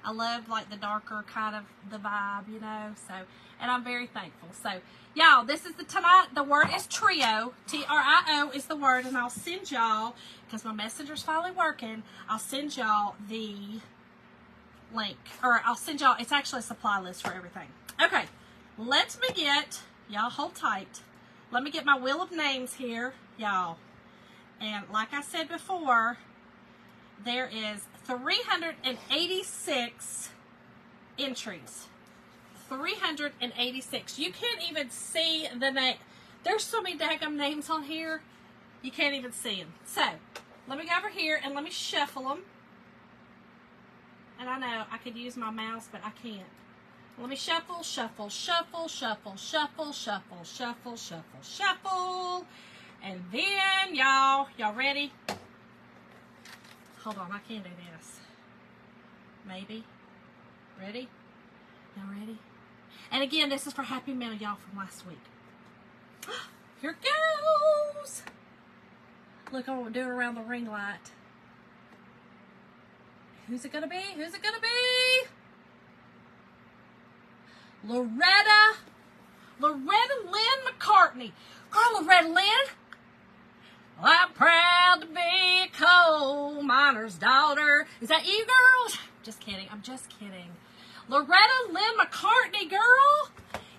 I love like the darker kind of the vibe, you know. So, and I'm very thankful. So, y'all, this is tonight. The word is trio. T-R-I-O is the word, and I'll send y'all, because my messenger's finally working, I'll send y'all the link, or I'll send y'all, it's actually a supply list for everything. Okay, let me get, y'all hold tight, let me get my wheel of names here, y'all. And like I said before, there is 386 entries. 386. You can't even see the name. There's so many daggum names on here, you can't even see them. So, let me go over here and let me shuffle them. And I know I could use my mouse, but I can't. Let me shuffle, shuffle, shuffle, shuffle, shuffle, shuffle, shuffle, shuffle, shuffle. And then, y'all ready? Hold on, I can't do this. Maybe. Ready? Y'all ready? And again, this is for Happy Mail, y'all, from last week. Here it goes. Look, I'm going to do it around the ring light. Who's it going to be? Who's it going to be? Loretta Lynn McCartney. Girl, Loretta Lynn. Well, I'm proud to be a coal miner's daughter. Is that you, girl? Just kidding. I'm just kidding. Loretta Lynn McCartney, girl.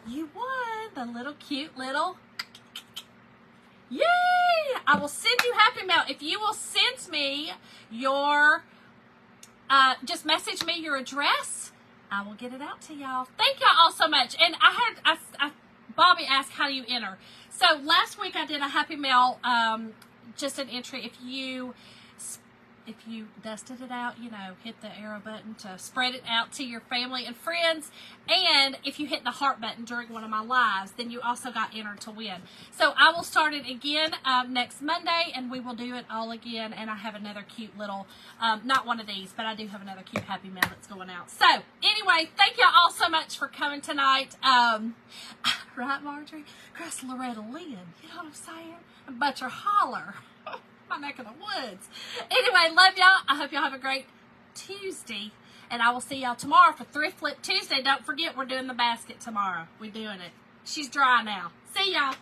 You won the little cute little. Yay! I will send you Happy Mail. If you will send me your, just message me your address, I will get it out to y'all. Thank y'all all so much. And Bobby asked, how do you enter? So last week I did a Happy Mail, just an entry. If you dusted it out, you know, hit the arrow button to spread it out to your family and friends. And if you hit the heart button during one of my lives, then you also got entered to win. So I will start it again next Monday, and we will do it all again. And I have another cute little, not one of these, but I do have another cute Happy Mail that's going out. So anyway, thank y'all all so much for coming tonight. Right, Marjorie? Chris, Loretta Lynn, you know what I'm saying? But you're holler. My neck of the woods. Anyway, love y'all. I hope y'all have a great Tuesday. And I will see y'all tomorrow for Thrift Flip Tuesday. Don't forget, we're doing the basket tomorrow. We're doing it. She's dry now. See y'all.